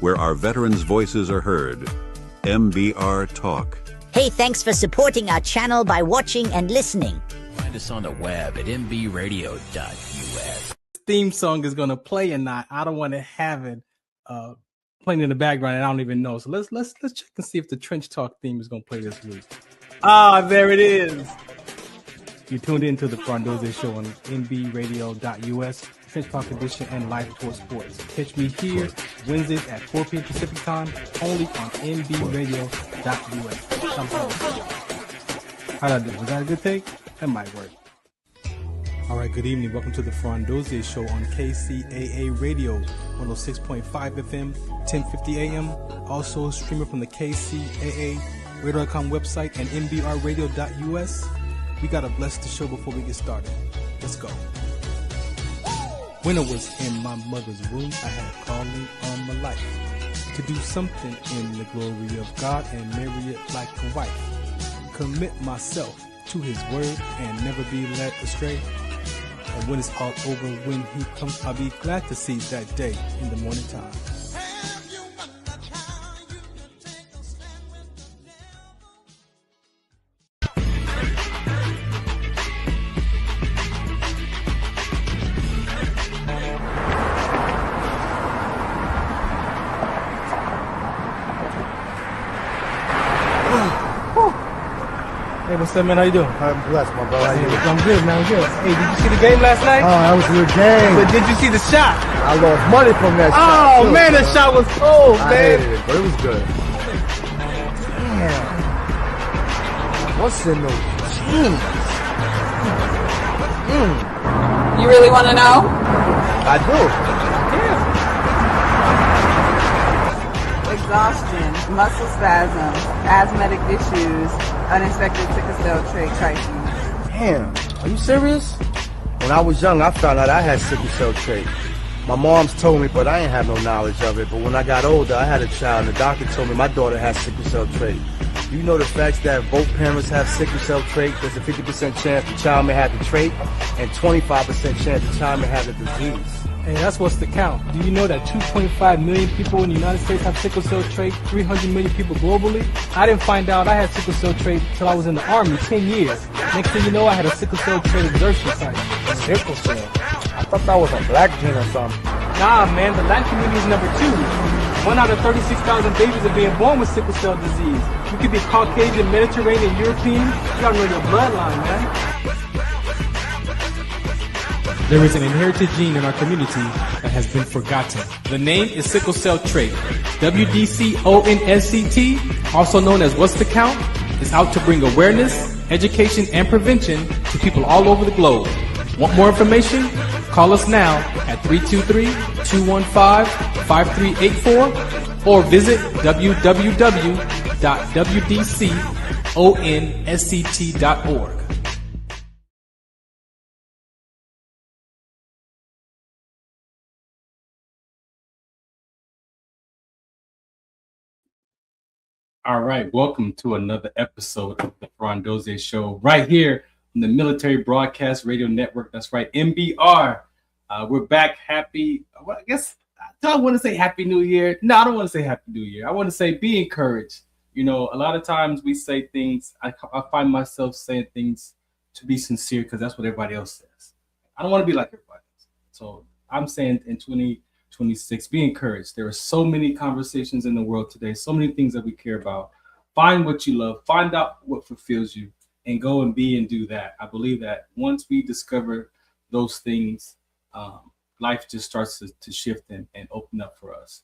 Where our veterans' voices are heard. MBR Talk. Hey, thanks for supporting our channel by watching and listening. Find us on the web at mbradio.us. Theme song is gonna play or not. I don't want to have it playing in the background, and I don't even know. So let's check and see if the Trench Talk theme is gonna play this week. There it is. You tuned into the Farron Dozier Show on mbradio.us, Trench Talk Edition, and Live Tour Sports. Catch me here Wednesdays at 4 p.m. Pacific Time, only on mbradio.us. How'd I do? Was that a good take? That might work. All right, good evening. Welcome to the Farron Dozier Show on KCAA Radio, 106.5 FM, 1050 AM. Also streaming from the KCAA Radio.com website and mbradio.us. We got to bless the show before we get started. Let's go. When I was in my mother's womb, I had a calling on my life to do something in the glory of God and marry it like a wife. Commit myself to his word and never be led astray. And when it's all over, when he comes, I'll be glad to see that day in the morning time. Hey, what's up, man? How you doing? I'm blessed, my brother. How you doing? I'm good, man. I'm good. Hey, did you see the game last night? Oh, that was a good game. But did you see the shot? I lost money from that shot. Oh, man, that shot was cold, I man. hated it, but it was good. Damn. What's in those jeans? You really want to know? I do. Exhaustion, muscle spasms, asthmatic issues, unexpected sickle cell trait crises. Damn. Are you serious? When I was young, I found out I had sickle cell trait. My mom's told me, but I ain't have no knowledge of it. But when I got older, I had a child, and the doctor told me my daughter has sickle cell trait. Do you know the facts that both parents have sickle cell trait? There's a 50% chance the child may have the trait, and 25% chance the child may have the disease. Hey, that's what's the count. Do you know that 2.5 million people in the United States have sickle cell trait, 300 million people globally? I didn't find out I had sickle cell trait until I was in the Army, 10 years. Next thing you know, I had a sickle cell trait exertion site. Sickle cell? I thought that was a black gene or something. Nah, man, the Latin community is number 2. 1 out of 36,000 babies are being born with sickle cell disease. You could be Caucasian, Mediterranean, European. You gotta know your bloodline, man. There is an inherited gene in our community that has been forgotten. The name is sickle cell trait. WDCONSCT, also known as What's the Count, is out to bring awareness, education, and prevention to people all over the globe. Want more information? Call us now at 323-215-5384 or visit www.wdconsct.org. All right, welcome to another episode of the Farron Dozier Show right here on the Military Broadcast Radio Network. That's right, MBR. We're back. Happy, well, I guess I don't want to say Happy New Year. No, I don't want to say Happy New Year. I want to say be encouraged. You know, a lot of times we say things, I find myself saying things to be sincere because that's what everybody else says. I don't want to be like everybody else. So I'm saying in 2026, be encouraged. There are so many conversations in the world today, so many things that we care about. Find what you love, find out what fulfills you, and go and be and do that. I believe that once we discover those things, life just starts to shift and open up for us.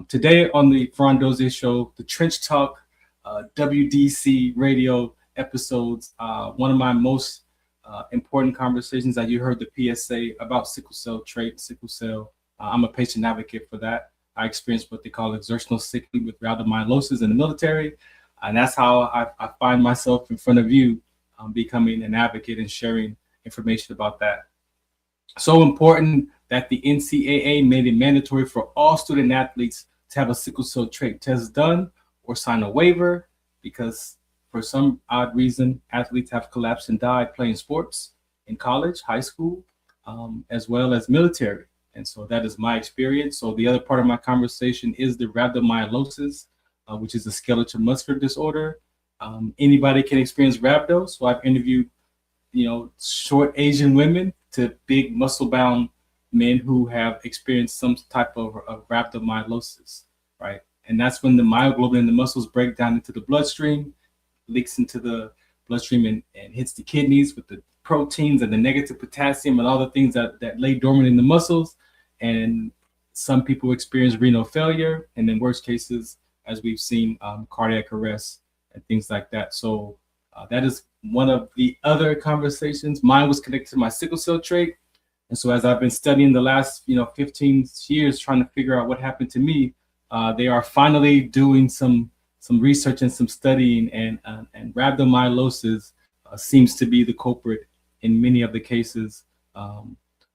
Today on the Farron Dozier Show, the Trench Talk WDC radio episodes, one of my most important conversations that you heard the PSA about sickle cell trait, sickle cell. I'm a patient advocate for that. I experienced what they call exertional sickling with rhabdomyolysis in the military. And that's how I find myself in front of you, becoming an advocate and sharing information about that. So important that the NCAA made it mandatory for all student athletes to have a sickle cell trait test done or sign a waiver, because for some odd reason, athletes have collapsed and died playing sports in college, high school, as well as military. And so that is my experience. So the other part of my conversation is the rhabdomyolysis, which is a skeletal muscular disorder. Anybody can experience rhabdo. So I've interviewed, short Asian women to big muscle-bound men who have experienced some type of rhabdomyolysis, right? And that's when the myoglobin in the muscles break down into the bloodstream, leaks into the bloodstream and hits the kidneys with the proteins and the negative potassium and all the things that lay dormant in the muscles. And some people experience renal failure, and in worst cases, as we've seen, cardiac arrest and things like that. So that is one of the other conversations. Mine was connected to my sickle cell trait. And so as I've been studying the last 15 years trying to figure out what happened to me, they are finally doing some research and some studying, and rhabdomyolysis seems to be the culprit in many of the cases,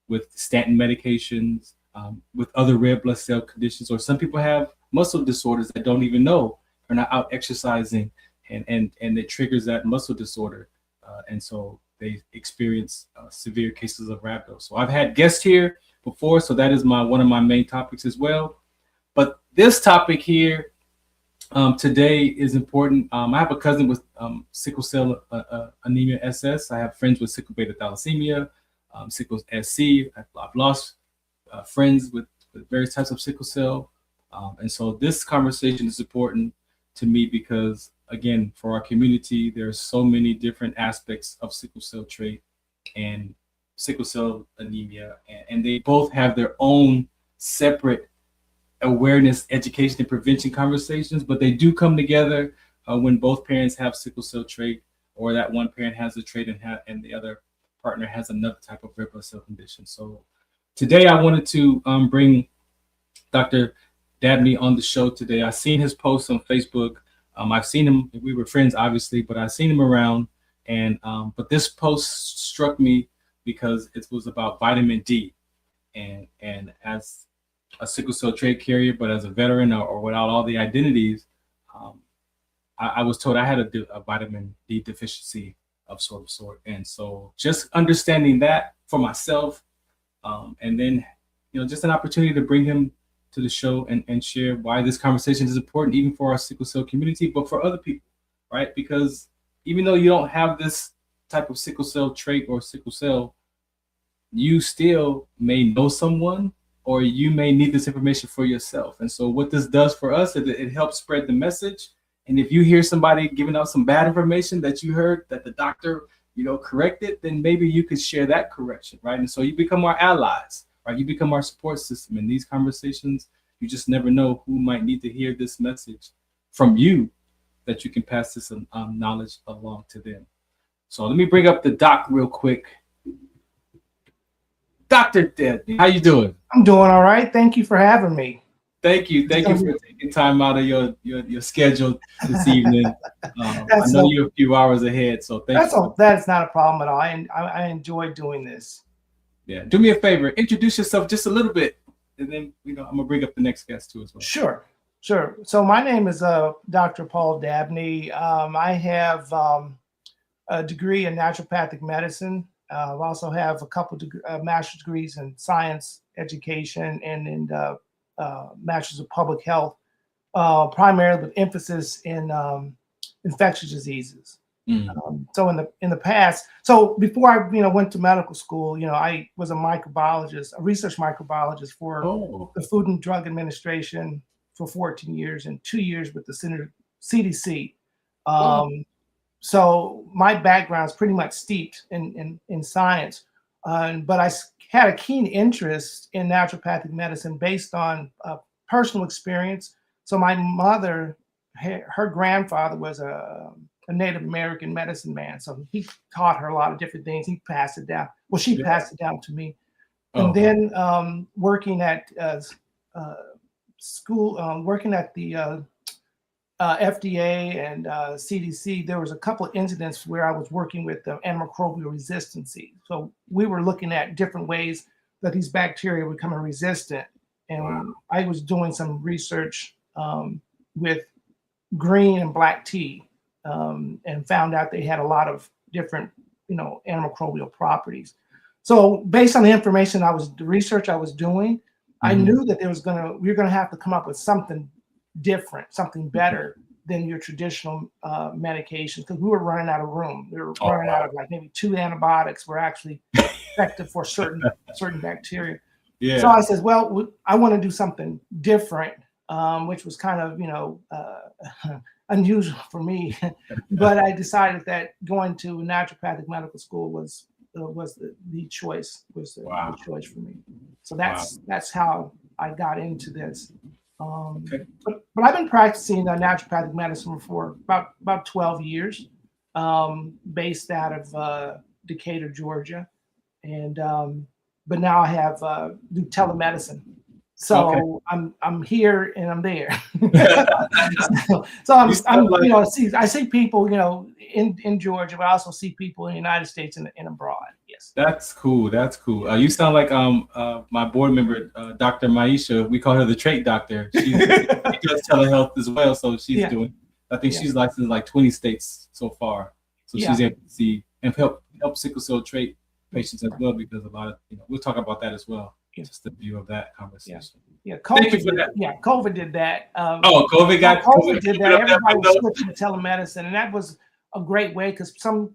with statin medications, with other red blood cell conditions, or some people have muscle disorders that don't even know, are not out exercising, and it triggers that muscle disorder, and so they experience severe cases of rhabdo. So I've had guests here before, so that is one of my main topics as well. But this topic here today is important. I have a cousin with sickle cell anemia SS. I have friends with sickle beta thalassemia, sickle SC. I've lost friends with various types of sickle cell. And so this conversation is important to me because, again, for our community, there's so many different aspects of sickle cell trait and sickle cell anemia, and they both have their own separate awareness, education, and prevention conversations, but they do come together when both parents have sickle cell trait, or that one parent has the trait and the other partner has another type of red blood cell condition. So today I wanted to bring Dr. Dabney on the show today. I've seen his posts on Facebook. I've seen him, we were friends obviously, but I've seen him around, and but this post struck me because it was about vitamin D, and as a sickle cell trait carrier, but as a veteran or without all the identities, I was told I had a vitamin D deficiency of sort. And so just understanding that for myself, and then, just an opportunity to bring him to the show and share why this conversation is important, even for our sickle cell community, but for other people, right? Because even though you don't have this type of sickle cell trait or sickle cell, you still may know someone, or you may need this information for yourself. And so what this does for us is it helps spread the message. And if you hear somebody giving out some bad information that you heard that the doctor, corrected, then maybe you could share that correction, right? And so you become our allies, right? You become our support system. In these conversations, you just never know who might need to hear this message from you, that you can pass this knowledge along to them. So let me bring up the doc real quick. Dr. Dabney, how you doing? I'm doing all right. Thank you for having me. Thank you for taking time out of your schedule this evening. I know you're a few hours ahead, so thank you. That's not a problem at all. I enjoy doing this. Yeah, do me a favor, introduce yourself just a little bit, and then I'm gonna bring up the next guest too as well. Sure. So my name is Dr. Paul Dabney. I have a degree in naturopathic medicine. I also have a couple master's degrees in science education and in master's of public health, primarily with emphasis in infectious diseases. So in the past, so before I went to medical school, I was a microbiologist, a research microbiologist for the Food and Drug Administration for 14 years and 2 years with the CDC. So my background is pretty much steeped in science, but I had a keen interest in naturopathic medicine based on personal experience. So my mother, her grandfather was a Native American medicine man. So he taught her a lot of different things. He passed it down. Well, she passed it down to me. And then working at school, working at the FDA and CDC, there was a couple of incidents where I was working with antimicrobial resistance. So we were looking at different ways that these bacteria were becoming resistant. And I was doing some research with green and black tea, and found out they had a lot of different, antimicrobial properties. So based on the information the research I was doing, I knew that we were gonna have to come up with something different, something better than your traditional medication, because we were running out of room. We were running out of like maybe 2 antibiotics were actually effective for certain bacteria. Yeah. So I said, well, I want to do something different, which was kind of unusual for me. But I decided that going to naturopathic medical school was the choice the choice for me. So that's how I got into this. But I've been practicing naturopathic medicine for about 12 years, based out of Decatur, Georgia, and but now I have do telemedicine. So I'm here and I'm there. so I'm I see people in Georgia, but I also see people in the United States and abroad. Yes. That's cool. You sound like my board member, Dr. Maisha. We call her the trait doctor. She does telehealth as well. So she's doing. I think she's licensed in like 20 states so far. So she's able to see and help sickle cell trait patients as well, because a lot of we'll talk about that as well. Just the view of that conversation. Yeah, COVID did that. Yeah, COVID did that. COVID did that. Everybody was switching to telemedicine, and that was a great way because some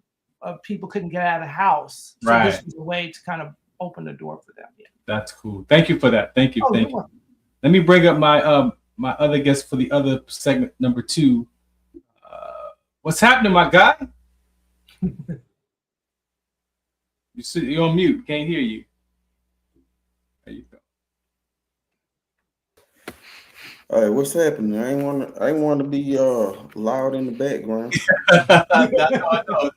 people couldn't get out of the house. So this was a way to kind of open the door for them. Yeah. That's cool. Thank you for that. Thank you. Let me bring up my my other guest for the other segment, number 2. What's happening, my guy? You're on mute. Can't hear you. There you go. All right, what's happening? I ain't want to be loud in the background. I know.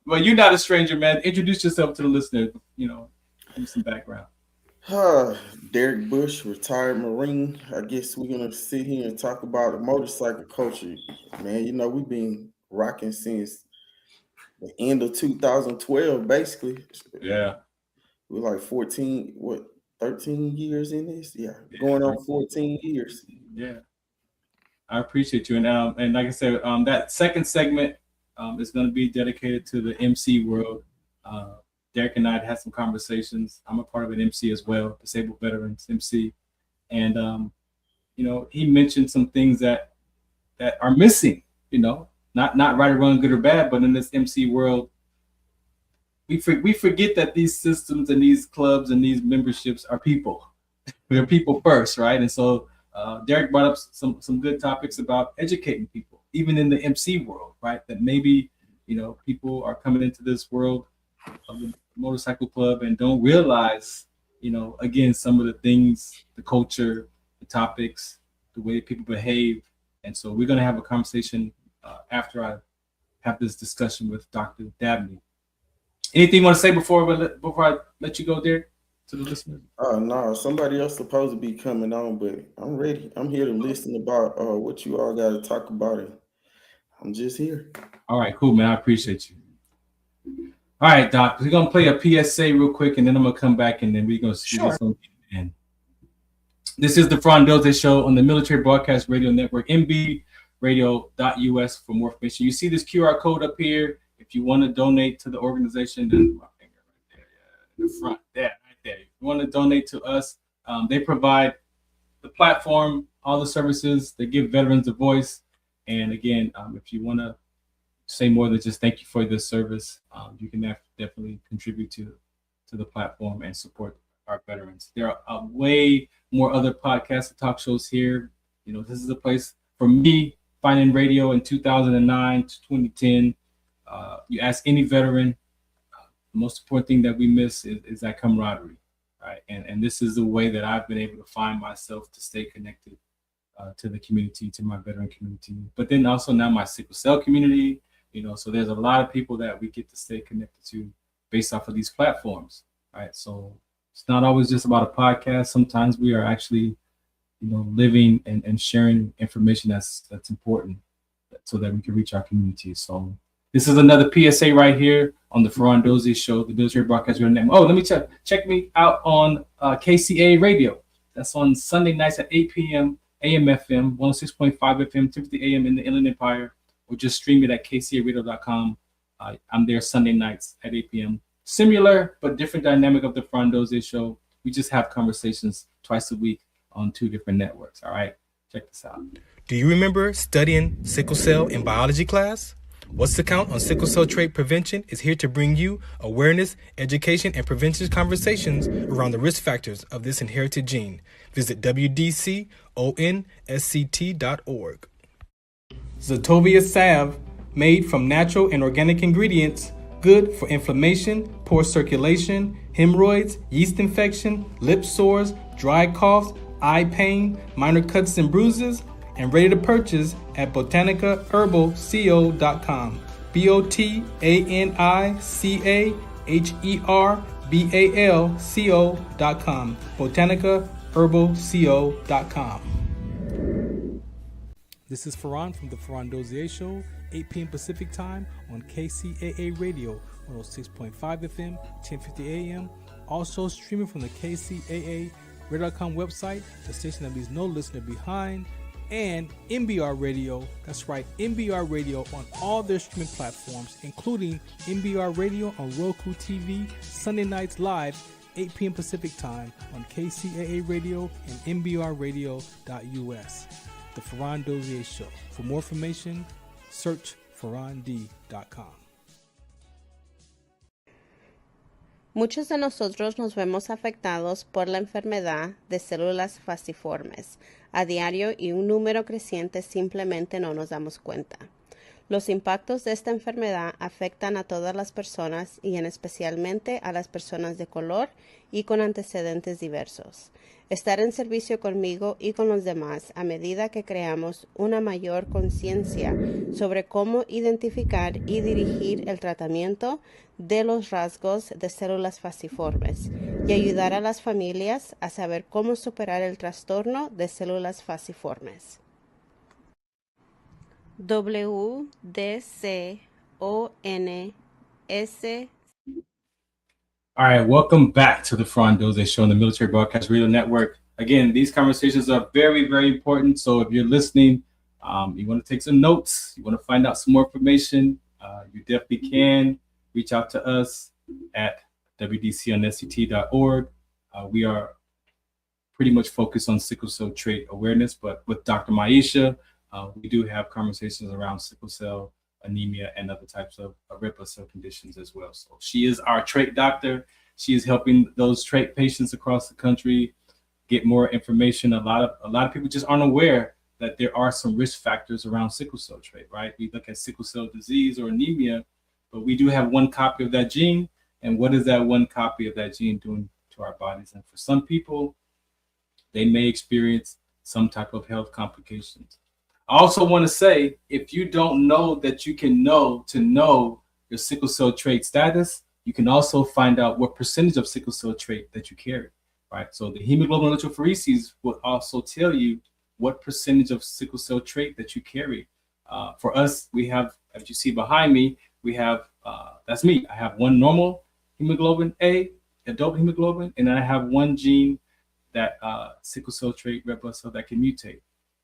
Well, you're not a stranger, man. Introduce yourself to the listener. Give some background. Derrick Bush, retired Marine. I guess we're gonna sit here and talk about the motorcycle culture, man. We've been rocking since the end of 2012, basically. Yeah, we're like 13 years in this. Going on 14 years. Yeah, I appreciate you. And like I said, that second segment is going to be dedicated to the MC world. Derrick and I had some conversations. I'm a part of an MC as well, Disabled Veterans MC, and he mentioned some things that are missing. Not right or wrong, good or bad, but in this MC world, we forget that these systems and these clubs and these memberships are people. They're people first, right? And so Derrick brought up some good topics about educating people, even in the MC world, right? That maybe people are coming into this world of the motorcycle club and don't realize, again, some of the things, the culture, the topics, the way people behave. And so we're going to have a conversation after I have this discussion with Dr. Dabney. Anything you want to say before I let you go, Derrick, to the listeners? No, somebody else supposed to be coming on, but I'm ready. I'm here to listen about what you all got to talk about. It. I'm just here. All right, cool, man. I appreciate you. All right, Doc, we're going to play a PSA real quick, and then I'm going to come back, and then we're going to see something in. This is the Farron Dozier Show on the Military Broadcast Radio Network, mbradio.us for more information. You see this QR code up here. If you want to donate to the organization, there's my finger right there, in the front, right there. If you want to donate to us, they provide the platform, all the services. They give veterans a voice. And again, if you want to say more than just thank you for this service, you can definitely contribute to the platform and support our veterans. There are way more other podcasts and talk shows here. This is a place for me, finding radio in 2009 to 2010. You ask any veteran, the most important thing that we miss is that camaraderie, right? And this is the way that I've been able to find myself to stay connected to the community, to my veteran community, but then also now my sickle cell community. So there's a lot of people that we get to stay connected to based off of these platforms, right? So it's not always just about a podcast. Sometimes we are actually, living and sharing information that's important so that we can reach our community. So this is another PSA right here on the Farron Dozier Show, the Military Broadcast Radio Network. Oh, let me check me out on KCA Radio. That's on Sunday nights at 8 p.m. AM FM, 106.5 FM, 250 AM in the Inland Empire, or just stream it at kcaradio.com. I'm there Sunday nights at 8 p.m. similar but different dynamic of the Farron Dozier Show. We just have conversations twice a week on 2 different networks. All right, check this out. Do you remember studying sickle cell in biology class? What's the Count on Sickle Cell Trait Prevention is here to bring you awareness, education, and prevention conversations around the risk factors of this inherited gene. Visit wdconsct.org. Zetovia salve, made from natural and organic ingredients, good for inflammation, poor circulation, hemorrhoids, yeast infection, lip sores, dry coughs, eye pain, minor cuts and bruises, and ready to purchase at botanicaherbalco.com. botanicaherbalco.com. botanicaherbalco.com. This is Farron from the Farron Dozier Show, 8 p.m. Pacific Time on KCAA Radio, 106.5 FM, 1050 AM. Also streaming from the KCAA Radio.com website, the station that leaves no listener behind, and MBR Radio. That's right, MBR Radio on all their streaming platforms, including MBR Radio on Roku TV, Sunday nights live, 8 p.m. Pacific Time on KCAA Radio and MBRradio.us. The Farron Dozier Show. For more information, search farrond.com. Muchos de nosotros nos vemos afectados por la enfermedad de células falciformes a diario y un número creciente simplemente no nos damos cuenta. Los impactos de esta enfermedad afectan a todas las personas y en especialmente a las personas de color y con antecedentes diversos. Estar en servicio conmigo y con los demás a medida que creamos una mayor conciencia sobre cómo identificar y dirigir el tratamiento de los rasgos de células falciformes y ayudar a las familias a saber cómo superar el trastorno de células falciformes. WDCONS. All right, welcome back to the Farron Dozier Show on the Military Broadcast Radio Network. Again, these conversations are very, very important. So if you're listening, you want to take some notes, you want to find out some more information, you definitely can reach out to us at wdconsct.org. We are pretty much focused on sickle cell trait awareness, but with Dr. Maisha, we do have conversations around sickle cell anemia and other types of red blood cell conditions as well. So she is our trait doctor. She is helping those trait patients across the country get more information. A lot of people just aren't aware that there are some risk factors around sickle cell trait, right? We look at sickle cell disease or anemia, but we do have one copy of that gene. And what is that one copy of that gene doing to our bodies? And for some people, they may experience some type of health complications. I also want to say, if you don't know that you can know your sickle cell trait status, you can also find out what percentage of sickle cell trait that you carry, right? So the hemoglobin electrophoresis will also tell you what percentage of sickle cell trait that you carry. For us, we have, as you see behind me, we have, that's me. I have one normal hemoglobin A, adult hemoglobin, and then I have one gene that sickle cell trait red blood cell that can mutate.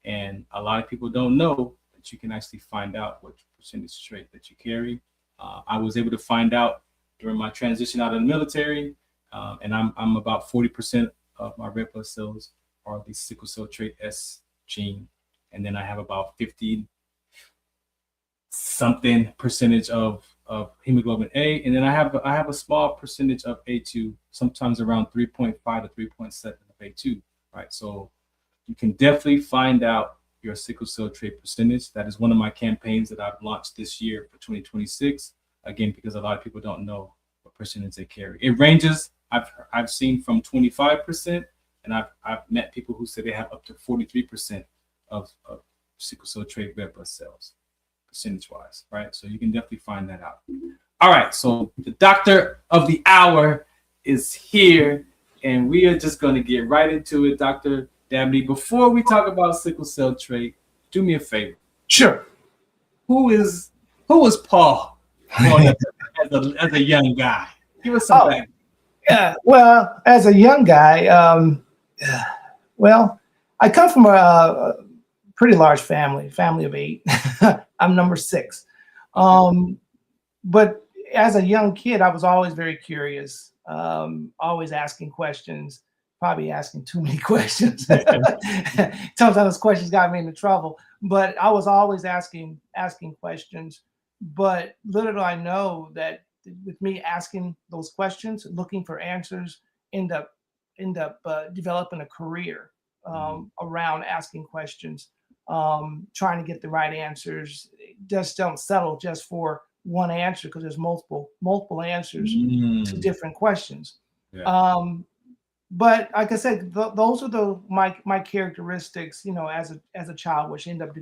And a lot of people don't know that you can actually find out what percentage trait that you carry. I was able to find out during my transition out of the military, and I'm about 40% of my red blood cells are the sickle cell trait S gene, and then I have about 50-something percentage of hemoglobin A, and then I have a small percentage of A2, sometimes around 3.5 to 3.7 of A2, right? So you can definitely find out your sickle cell trait percentage. That is one of my campaigns that I've launched this year for 2026. Again, because a lot of people don't know what percentage they carry. It ranges. I've seen from 25%, and I've met people who say they have up to 43% of sickle cell trait red blood cells, percentage-wise, right? So you can definitely find that out. All right, so the doctor of the hour is here, and we are just going to get right into it, Dr. Dabney. Before we talk about sickle cell trait, do me a favor. Sure. Who was Paul as a young guy? Give us some background. Yeah, well, as a young guy, I come from a pretty large family of 8. I'm number 6. But as a young kid, I was always very curious, always asking questions, probably asking too many questions. Sometimes those questions got me into trouble, but I was always asking questions. But little do I know that with me asking those questions, looking for answers, end up developing a career around asking questions, trying to get the right answers. Just don't settle just for one answer, because there's multiple answers to different questions. Yeah. But like I said, those are my characteristics, as a child, which end up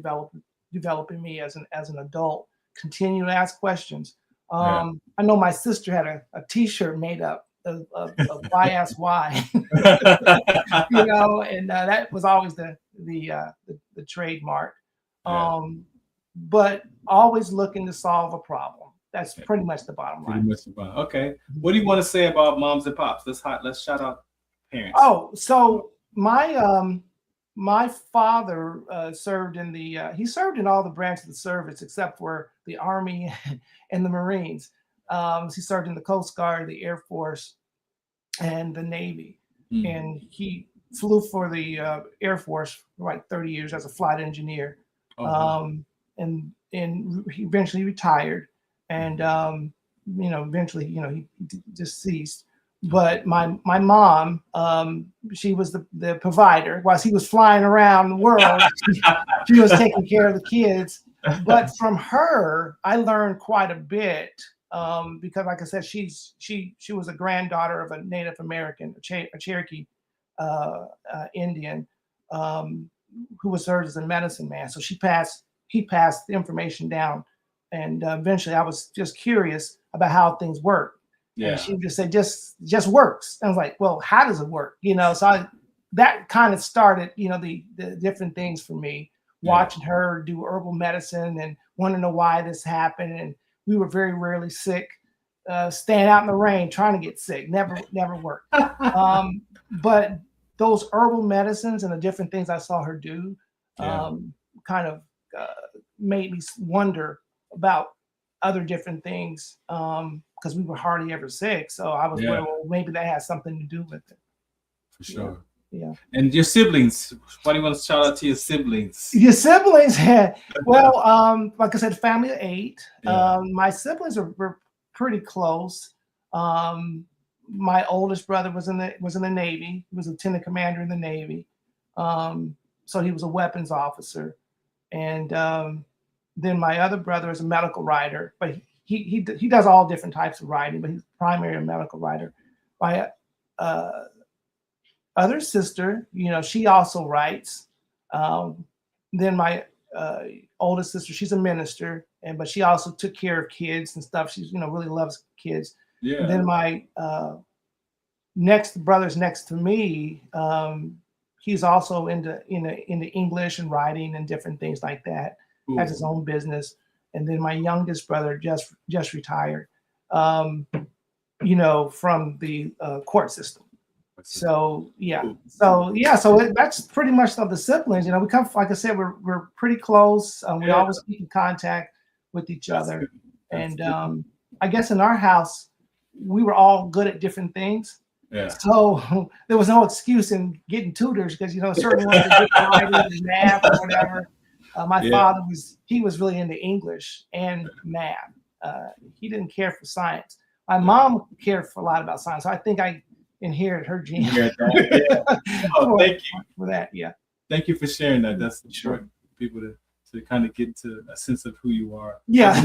developing me as an adult. Continue to ask questions. I know my sister had a T-shirt made up of why ask why, and that was always the trademark. But always looking to solve a problem. That's pretty much the bottom line. Okay. What do you want to say about moms and pops? Let's shout out parents. Oh, so my father served in he served in all the branches of the service except for the Army and the Marines. He served in the Coast Guard, the Air Force, and the Navy. And he flew for the Air Force for like 30 years as a flight engineer. And he eventually retired, and eventually he deceased. But my mom, she was the provider. Whilst he was flying around the world, she was taking care of the kids. But from her, I learned quite a bit, because, like I said, she was a granddaughter of a Native American, a Cherokee Indian, who was served as a medicine man. So he passed the information down, and eventually I was just curious about how things work. And she would just say, just works. And I was like, well, how does it work? So that kind of started, the different things for me, watching her do herbal medicine and wanting to know why this happened. And we were very rarely sick, staying out in the rain, trying to get sick, never worked. But those herbal medicines and the different things I saw her do kind of made me wonder about other different things, because we were hardly ever sick. So I was wondering, well, maybe that has something to do with it. For sure. Yeah. And your siblings, why do you want to shout out to your siblings? Your siblings well, like I said, family of 8. My siblings were pretty close. My oldest brother was in the Navy. He was a lieutenant commander in the Navy. So he was a weapons officer. And then my other brother is a medical writer, but he does all different types of writing, but he's primarily a medical writer. My other sister, she also writes. Then my oldest sister, she's a minister, but she also took care of kids and stuff. She's really loves kids. Yeah. And then my brother's next to me. He's also into English and writing and different things like that. Ooh. Has his own business. And then my youngest brother just retired, from the court system. So that's pretty much of the siblings. We come, like I said, we're pretty close. We always keep in contact with each other. And I guess in our house, we were all good at different things. Yeah. So there was no excuse in getting tutors, because certain ones were good writing and math or whatever. My father was really into English and math. He didn't care for science. My mom cared a lot about science. So I think I inherited her gene. Thank you for that. Yeah. Thank you for sharing that. That's sure people to kind of get to a sense of who you are. Yeah. I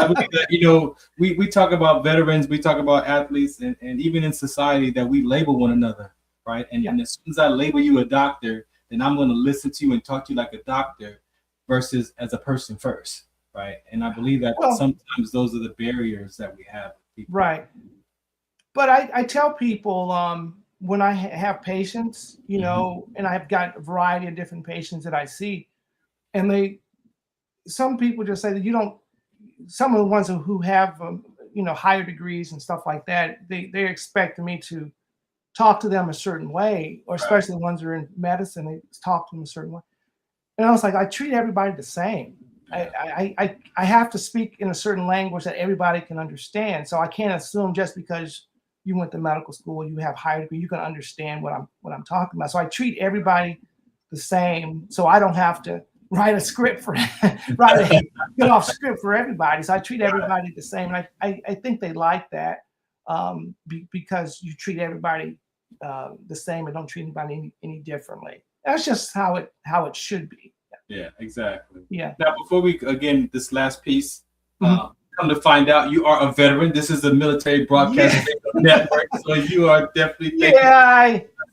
believe that, we talk about veterans, we talk about athletes, and even in society that we label one another, right? And as soon as I label you a doctor, then I'm going to listen to you and talk to you like a doctor versus as a person first, right? And I believe that sometimes those are the barriers that we have. Right. But I tell people when I have patients, and I've got a variety of different patients that I see, and some people just say that some of the ones who have, higher degrees and stuff like that, they expect me to talk to them a certain way, or especially the ones who are in medicine, they talk to them a certain way. And I was like, I treat everybody the same. I have to speak in a certain language that everybody can understand. So I can't assume just because you went to medical school, you have higher degree, you can understand what I'm talking about. So I treat everybody the same, so I don't have to write a script for get off script for everybody. So I treat everybody the same, and I think they like that because you treat everybody the same and don't treat anybody any differently. That's just how it should be. Yeah, exactly. Yeah. Now, before we again this last piece. Come to find out, you are a veteran. This is a military broadcast network, so you are definitely.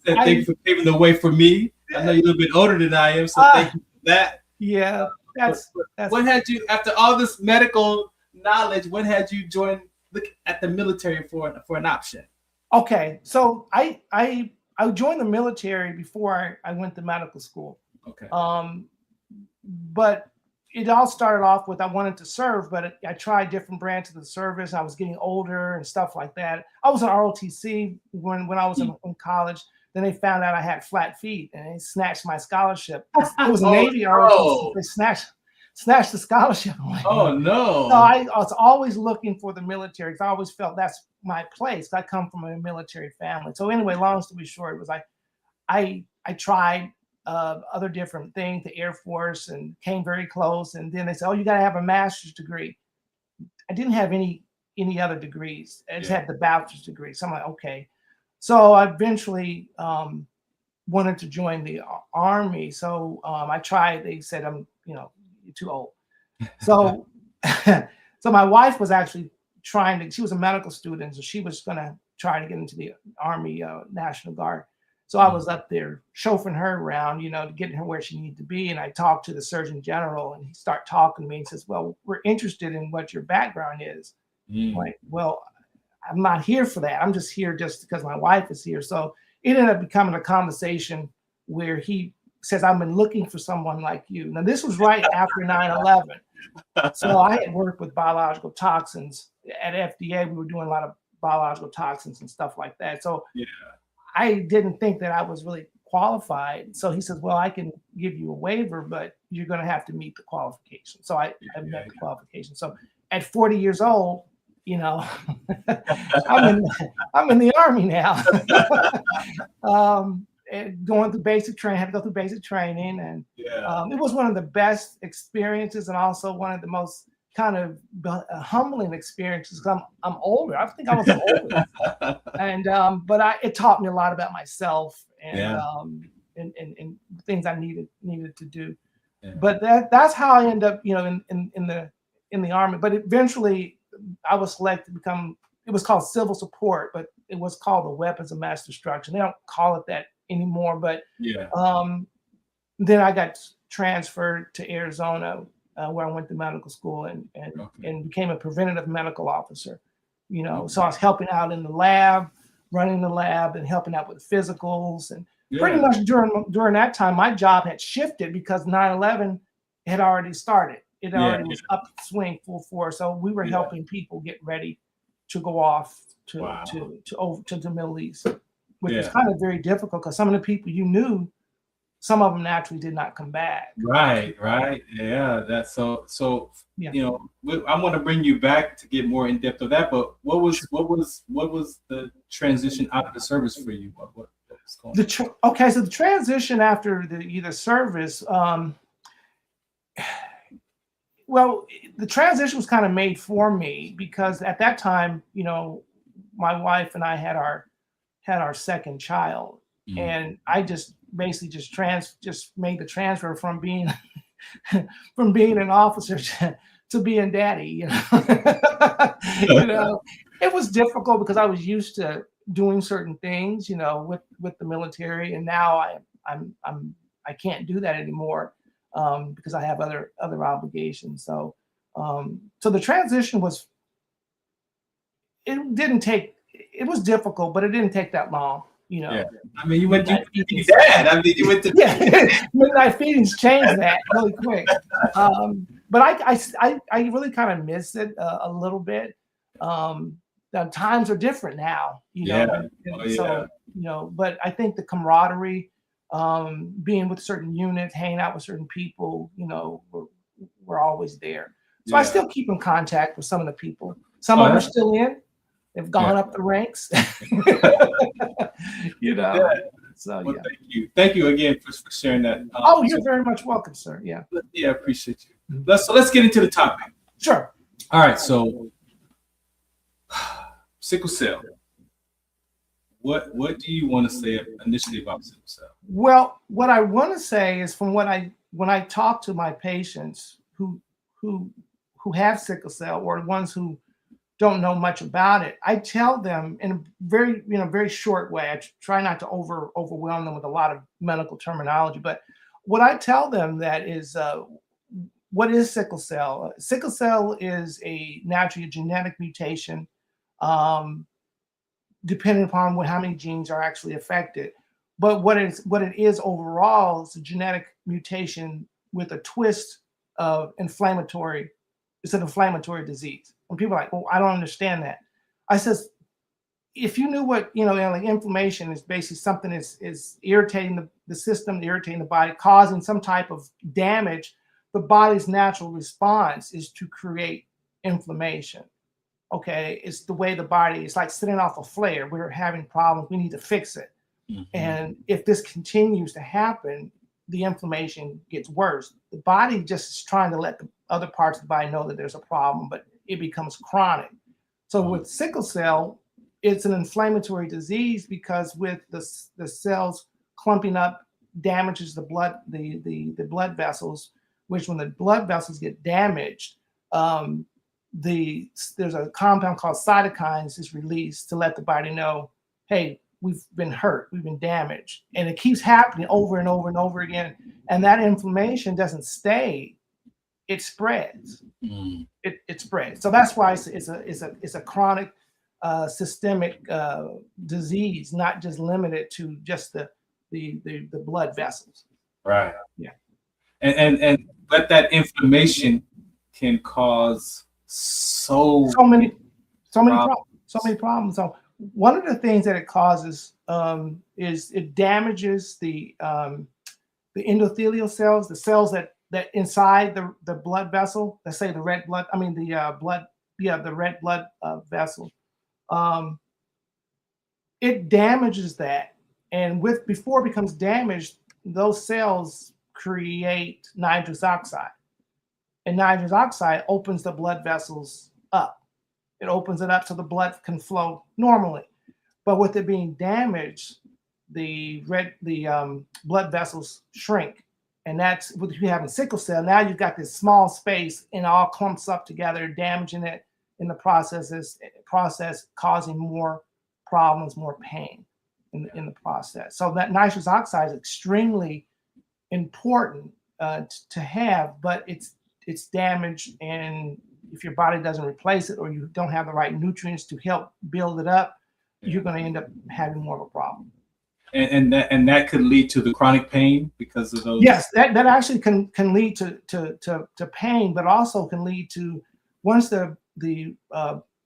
Thank you for paving the way for me. I know you're a little bit older than I am, so thank you for that. Yeah, that's when had you, after all this medical knowledge, when had you joined at the military for an option? Okay, so I joined the military before I went to medical school. Okay. But it all started off with I wanted to serve, but I tried different branches of the service. I was getting older and stuff like that. I was an ROTC when I was in college. Then they found out I had flat feet and they snatched my scholarship. It was a Navy ROTC. They snatched the scholarship away. Oh no! So I was always looking for the military because I always felt that's my place. I come from a military family. So anyway, long story short, it was like I tried other different things, the Air Force, and came very close. And then they said, "Oh, you got to have a master's degree." I didn't have any other degrees. I just had the bachelor's degree. So I'm like, okay. So I eventually wanted to join the Army. So I tried. They said, you're too old. So, so my wife was actually she was a medical student, so she was going to try to get into the Army National Guard. So I was up there chauffeuring her around, getting her where she needed to be. And I talked to the Surgeon General, and he started talking to me and says, "Well, we're interested in what your background is." I'm like, well, I'm not here for that. I'm just here just because my wife is here. So it ended up becoming a conversation where he says, "I've been looking for someone like you." Now, this was right after 9/11. So I had worked with biological toxins at FDA. We were doing a lot of biological toxins and stuff like that. So I didn't think that I was really qualified. So he says, "Well, I can give you a waiver, but you're going to have to meet the qualification." So I met the qualification. So at 40 years old, I'm in the Army now. Going through basic training, had to go through basic training, and it was one of the best experiences, and also one of the most kind of humbling experiences because I'm older. I think I was older, and but it taught me a lot about myself and things I needed to do. Yeah. But that's how I ended up, in the Army. But eventually, I was selected to become. It was called civil support, but it was called the weapons of mass destruction. They don't call it that anymore. But then I got transferred to Arizona, where I went to medical school and became a preventative medical officer. So I was helping out in the lab, running the lab, and helping out with physicals. And pretty much during that time, my job had shifted because 9/11 had already started. It already was up to swing full force. So we were helping people get ready to go off to the Middle East, which was kind of very difficult because some of the people you knew, some of them naturally did not come back. Right. Yeah, that's so. I want to bring you back to get more in depth of that. But what was the transition out of the service for you? What was going on? So the transition after the service. Well, the transition was kind of made for me because at that time, my wife and I had our second child, and I just basically just made the transfer from being an officer to being daddy. It was difficult because I was used to doing certain things, with the military, and now I can't do that anymore. Because I have other obligations. So the transition was difficult, but it didn't take that long, Yeah. I mean, you went to be dad. I mean, you went to midnight feedings changed that really quick. But I really kind of miss it a little bit. The times are different now, So, but I think the camaraderie, being with certain units, hanging out with certain people, were always there. So I still keep in contact with some of the people. Some Oh, of them are that's- still in. They've gone up the ranks. You know. Yeah. So Well, yeah. Thank you again for sharing that. Oh, you're very much welcome, sir. Yeah. Yeah, I appreciate you. Let's get into the topic. Sure. All right. So, sickle cell. What do you want to say initially about sickle cell? Well, what I want to say is from when I talk to my patients who have sickle cell or the ones who don't know much about it, I tell them in a very short way. I try not to overwhelm them with a lot of medical terminology, but what I tell them that is what is sickle cell? Sickle cell is a naturally genetic mutation, depending upon how many genes are actually affected. But what it is overall is a genetic mutation with a twist of inflammatory. It's an inflammatory disease. And people are like, well, I don't understand that. I says, if you knew what, like inflammation is basically something is irritating the system, irritating the body, causing some type of damage, the body's natural response is to create inflammation. Okay, it's the way the body, it's like setting off a flare. We're having problems, we need to fix it. Mm-hmm. And if this continues to happen, the inflammation gets worse. The body just is trying to let the other parts of the body know that there's a problem, but it becomes chronic. So with sickle cell, it's an inflammatory disease because with the cells clumping up damages the blood, the blood vessels, which when the blood vessels get damaged, there's a compound called cytokines is released to let the body know, hey, we've been hurt, we've been damaged. And it keeps happening over and over and over again. And that inflammation doesn't stay, it spreads. Mm. It spreads. So that's why it's a chronic systemic disease, not just limited to just the blood vessels. Right. Yeah. And but that inflammation can cause so many problems. So one of the things that it causes is it damages the endothelial cells, the cells that inside the blood vessel. Let's say the red blood. I mean the red blood vessel. It damages that, and before it becomes damaged, those cells create nitrous oxide, and nitrous oxide opens the blood vessels up. It opens it up so the blood can flow normally. But with it being damaged, the blood vessels shrink. And that's what you have in sickle cell. Now you've got this small space and it all clumps up together, damaging it in the process, causing more problems, more pain in the process. So that nitrous oxide is extremely important to have, but it's damaged, and if your body doesn't replace it or you don't have the right nutrients to help build it up, you're going to end up having more of a problem. And that could lead to the chronic pain because of those. Yes, that actually can lead to pain, but also can lead to, once the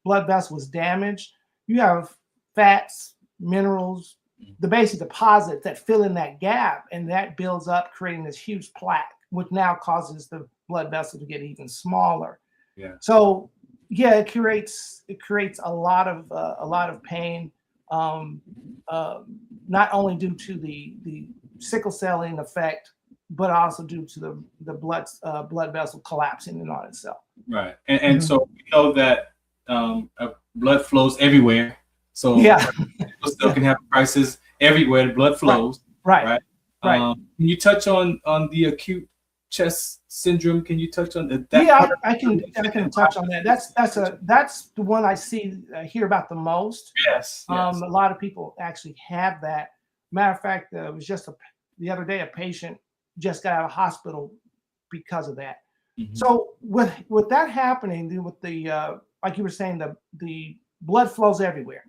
blood vessel is damaged, you have fats, minerals, the basic deposits that fill in that gap, and that builds up, creating this huge plaque, which now causes the blood vessel to get even smaller. Yeah. So yeah, it creates a lot of pain. Not only due to the sickle celling effect, but also due to the blood vessel collapsing in on itself. Right, and so we know that blood flows everywhere. So yeah, people still can have crisis everywhere. The blood flows. Right. Can you touch on the acute chest syndrome? Can you touch on that? Yeah, I can touch on that. That's the one I hear about the most. Yes. A lot of people actually have that. Matter of fact, it was just the other day, a patient just got out of hospital because of that. Mm-hmm. So with that happening, with the like you were saying, the blood flows everywhere.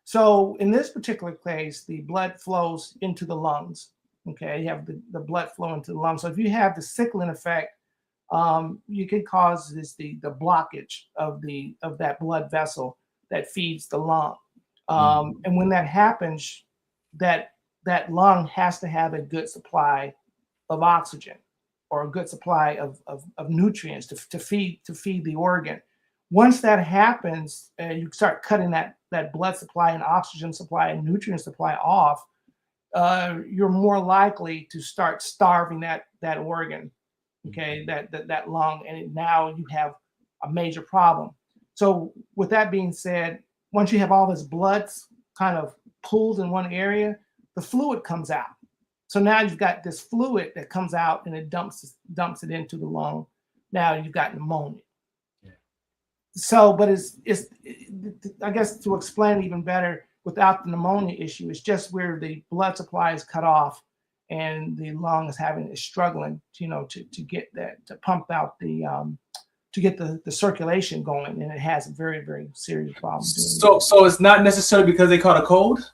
So in this particular case, the blood flows into the lungs. Okay, you have the blood flow into the lungs. So if you have the sickling effect, you can cause the blockage of that blood vessel that feeds the lung. And when that happens, that lung has to have a good supply of oxygen. or a good supply of nutrients to feed the organ. Once that happens, you start cutting that blood supply and oxygen supply and nutrient supply off, you're more likely to start starving that organ, okay, that lung, and now you have a major problem. So with that being said, once you have all this blood kind of pooled in one area, the fluid comes out. So now you've got this fluid that comes out and it dumps it into the lung. Now you've got pneumonia. Yeah. So, but it's I guess to explain even better, without the pneumonia issue, it's just where the blood supply is cut off and the lung is struggling, to get that, to pump out to get the circulation going, and it has a very, very serious problem. So it's not necessarily because they caught a cold?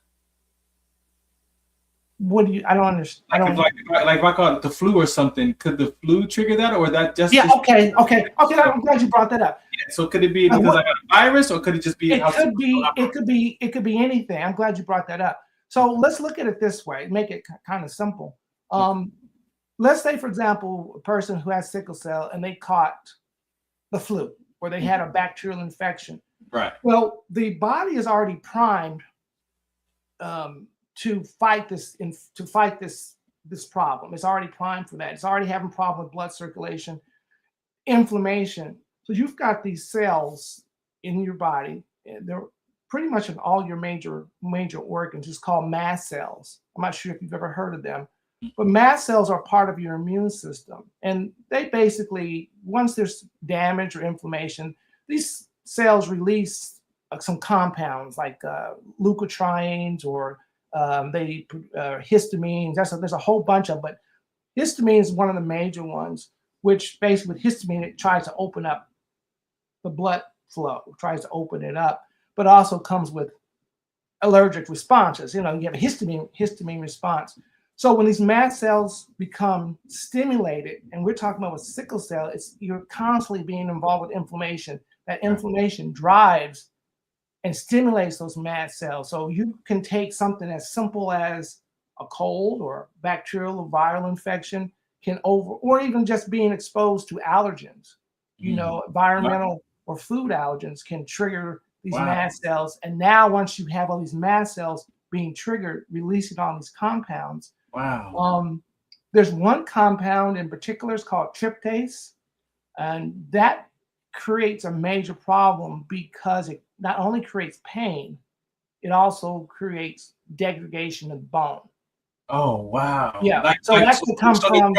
What do you? I don't understand. Like if I caught the flu or something, could the flu trigger that, or that just? Yeah. Okay. I'm glad you brought that up. Yeah, so could it be because I got a virus, or could it just be? It could be anything. I'm glad you brought that up. So let's look at it this way. Make it kind of simple. Let's say, for example, a person who has sickle cell and they caught the flu, or they had a bacterial infection. Right. Well, the body is already primed to fight this problem. It's already primed for that. It's already having problem with blood circulation, inflammation. So you've got these cells in your body. They're pretty much in all your major organs. It's called mast cells. I'm not sure if you've ever heard of them, but mast cells are part of your immune system. And they basically, once there's damage or inflammation, these cells release some compounds like leukotrienes or histamines. There's a whole bunch of them, but histamine is one of the major ones, which basically with histamine, it tries to open up the blood flow, tries to open it up, but also comes with allergic responses. You have a histamine response. So when these mast cells become stimulated, and we're talking about with sickle cell, you're constantly being involved with inflammation. That inflammation drives and stimulates those mast cells. So you can take something as simple as a cold or bacterial or viral infection or even just being exposed to allergens, environmental or food allergens can trigger these mast cells. And now once you have all these mast cells being triggered, releasing all these compounds. Wow. There's one compound in particular, it's called tryptase, and that creates a major problem because it not only creates pain, it also creates degradation of bone. Oh, wow. Yeah. That could come from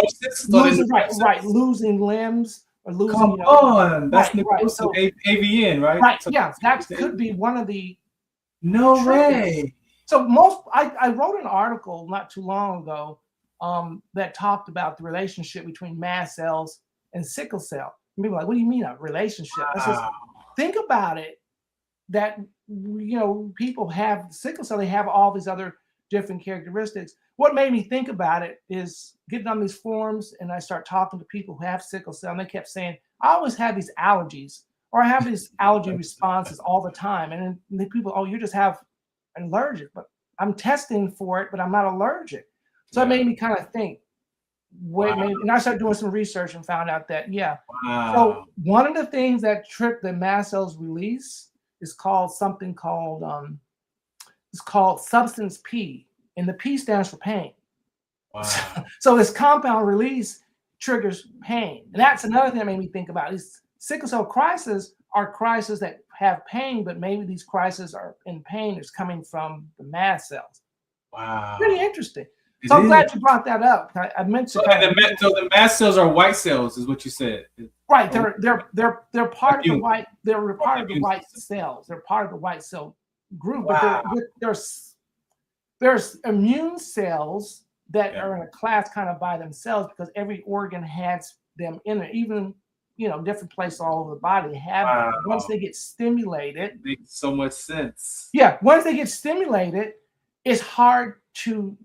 losing limbs or losing. Come on. That's necrosis, so, AVN, right? Right. So, yeah. That could be one of the. No way. So I wrote an article not too long ago that talked about the relationship between mast cells and sickle cell. People are like, what do you mean a relationship? Wow. Think about it. That people have sickle cell, they have all these other different characteristics. What made me think about it is getting on these forums, and I start talking to people who have sickle cell, and they kept saying, I always have these allergies, or I have these allergy responses all the time. And then people, you just have an allergic, but I'm testing for it, but I'm not allergic. So it made me kind of think, and I started doing some research and found out that, So one of the things that the mast cells release is called substance P, and the P stands for pain. Wow. So this compound release triggers pain. And that's another thing that made me think about these sickle cell crises are crises that have pain, but maybe these crises are in pain is coming from the mast cells. Wow. Pretty interesting. So I'm glad you brought that up. I meant to. So the mast cells are white cells, is what you said. Right. They're part of the white. They're part of the white cells. They're part of the white cell group. Wow. But there's immune cells that are in a class kind of by themselves because every organ has them in it. Even different places all over the body have them. Once they get stimulated, makes so much sense. Yeah. Once they get stimulated, it's hard to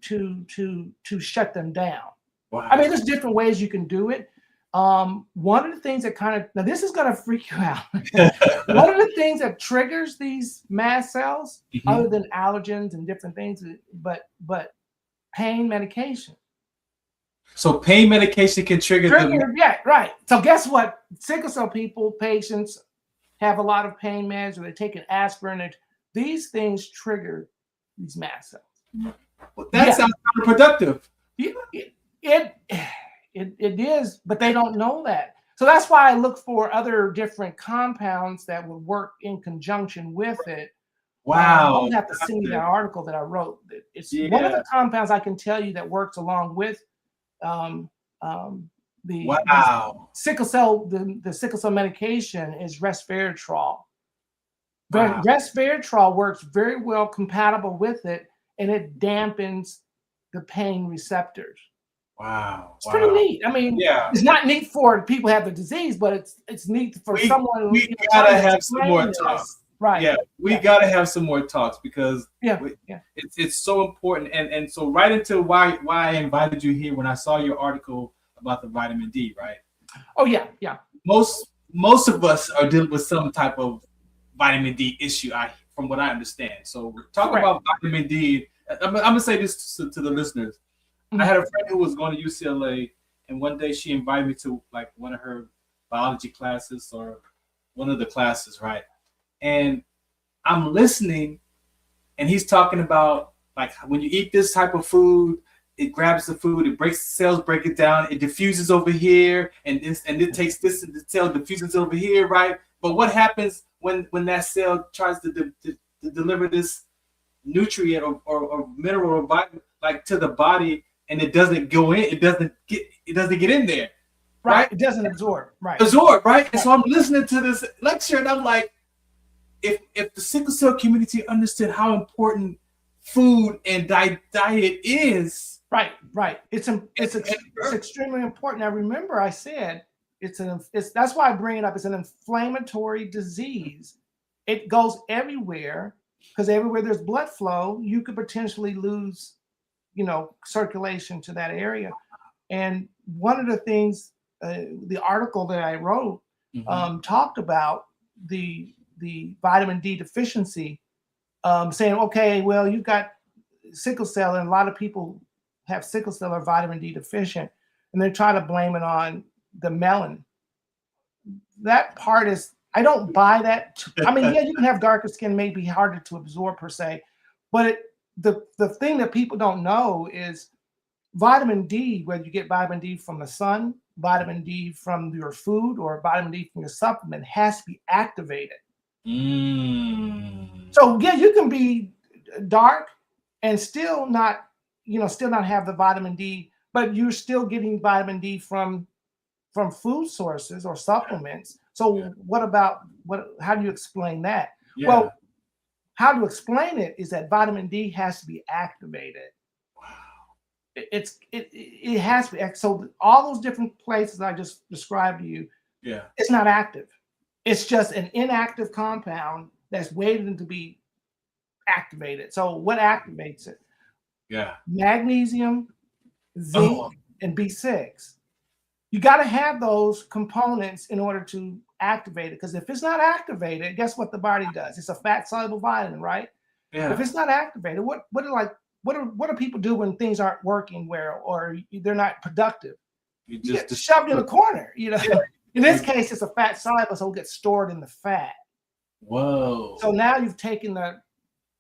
shut them down. Wow. I mean, there's different ways you can do it. One of the things that now this is going to freak you out. One of the things that triggers these mast cells, other than allergens and different things, but pain medication. So pain medication can trigger the... Yeah, right. So guess what? Sickle cell patients have a lot of pain meds, or they take an aspirin. These things trigger these mast cells. Well, that sounds counterproductive. It is, but they don't know that. So that's why I look for other different compounds that would work in conjunction with it. Wow. I'll have to send you that article that I wrote. It's one of the compounds I can tell you that works along with the sickle cell. The sickle cell medication is resveratrol. But resveratrol works very well compatible with it, and it dampens the pain receptors. Wow. It's pretty neat. I mean, it's not neat for people who have the disease, but it's neat for someone. We gotta have some more talks. Right. Yeah, we gotta have some more talks because it's so important. And so right into why I invited you here when I saw your article about the vitamin D, right? Oh yeah. Most of us are dealing with some type of vitamin D issue, from what I understand. So we're talking about vitamin D. I'm gonna say this to the listeners. I had a friend who was going to UCLA, and one day she invited me to like one of her biology classes or one of the classes, right? And I'm listening, and he's talking about like when you eat this type of food, it grabs the food, it breaks cells, break it down, it diffuses over here, and it takes this, and the cell diffuses over here, right? But what happens when that cell tries to deliver this nutrient or mineral or vitamin like to the body, and it doesn't go in, it doesn't get in there, right? It doesn't absorb, right? Right? And so I'm listening to this lecture, and I'm like, if the sickle cell community understood how important food and diet is, right, it's extremely important. Now remember, I said that's why I bring it up. It's an inflammatory disease. It goes everywhere because everywhere there's blood flow, you could potentially lose, circulation to that area. And one of the things, the article that I wrote talked about the vitamin D deficiency, saying, okay, well, you've got sickle cell, and a lot of people have sickle cell or vitamin D deficient, and they try to blame it on the melanin. That part is, I don't buy that. I mean, yeah, you can have darker skin, may be harder to absorb per se, but the thing that people don't know is vitamin D, whether you get vitamin D from the sun, vitamin D from your food, or vitamin D from your supplement, has to be activated. So yeah, you can be dark and still not have the vitamin D, but you're still getting vitamin D from food sources or supplements. So how do you explain that? Yeah. Well, how to explain it is that vitamin D has to be activated. Wow. It has to be. So all those different places I just described to you, it's not active. It's just an inactive compound that's waiting to be activated. So what activates it? Yeah. Magnesium, zinc, and B6. You got to have those components in order to activate it. Because if it's not activated, guess what the body does? It's a fat soluble vitamin, right? Yeah. If it's not activated, what do people do when things aren't working well or they're not productive? You get shoved in a corner, Yeah. In this case, it's a fat soluble, so it gets stored in the fat. Whoa. So now you've taken the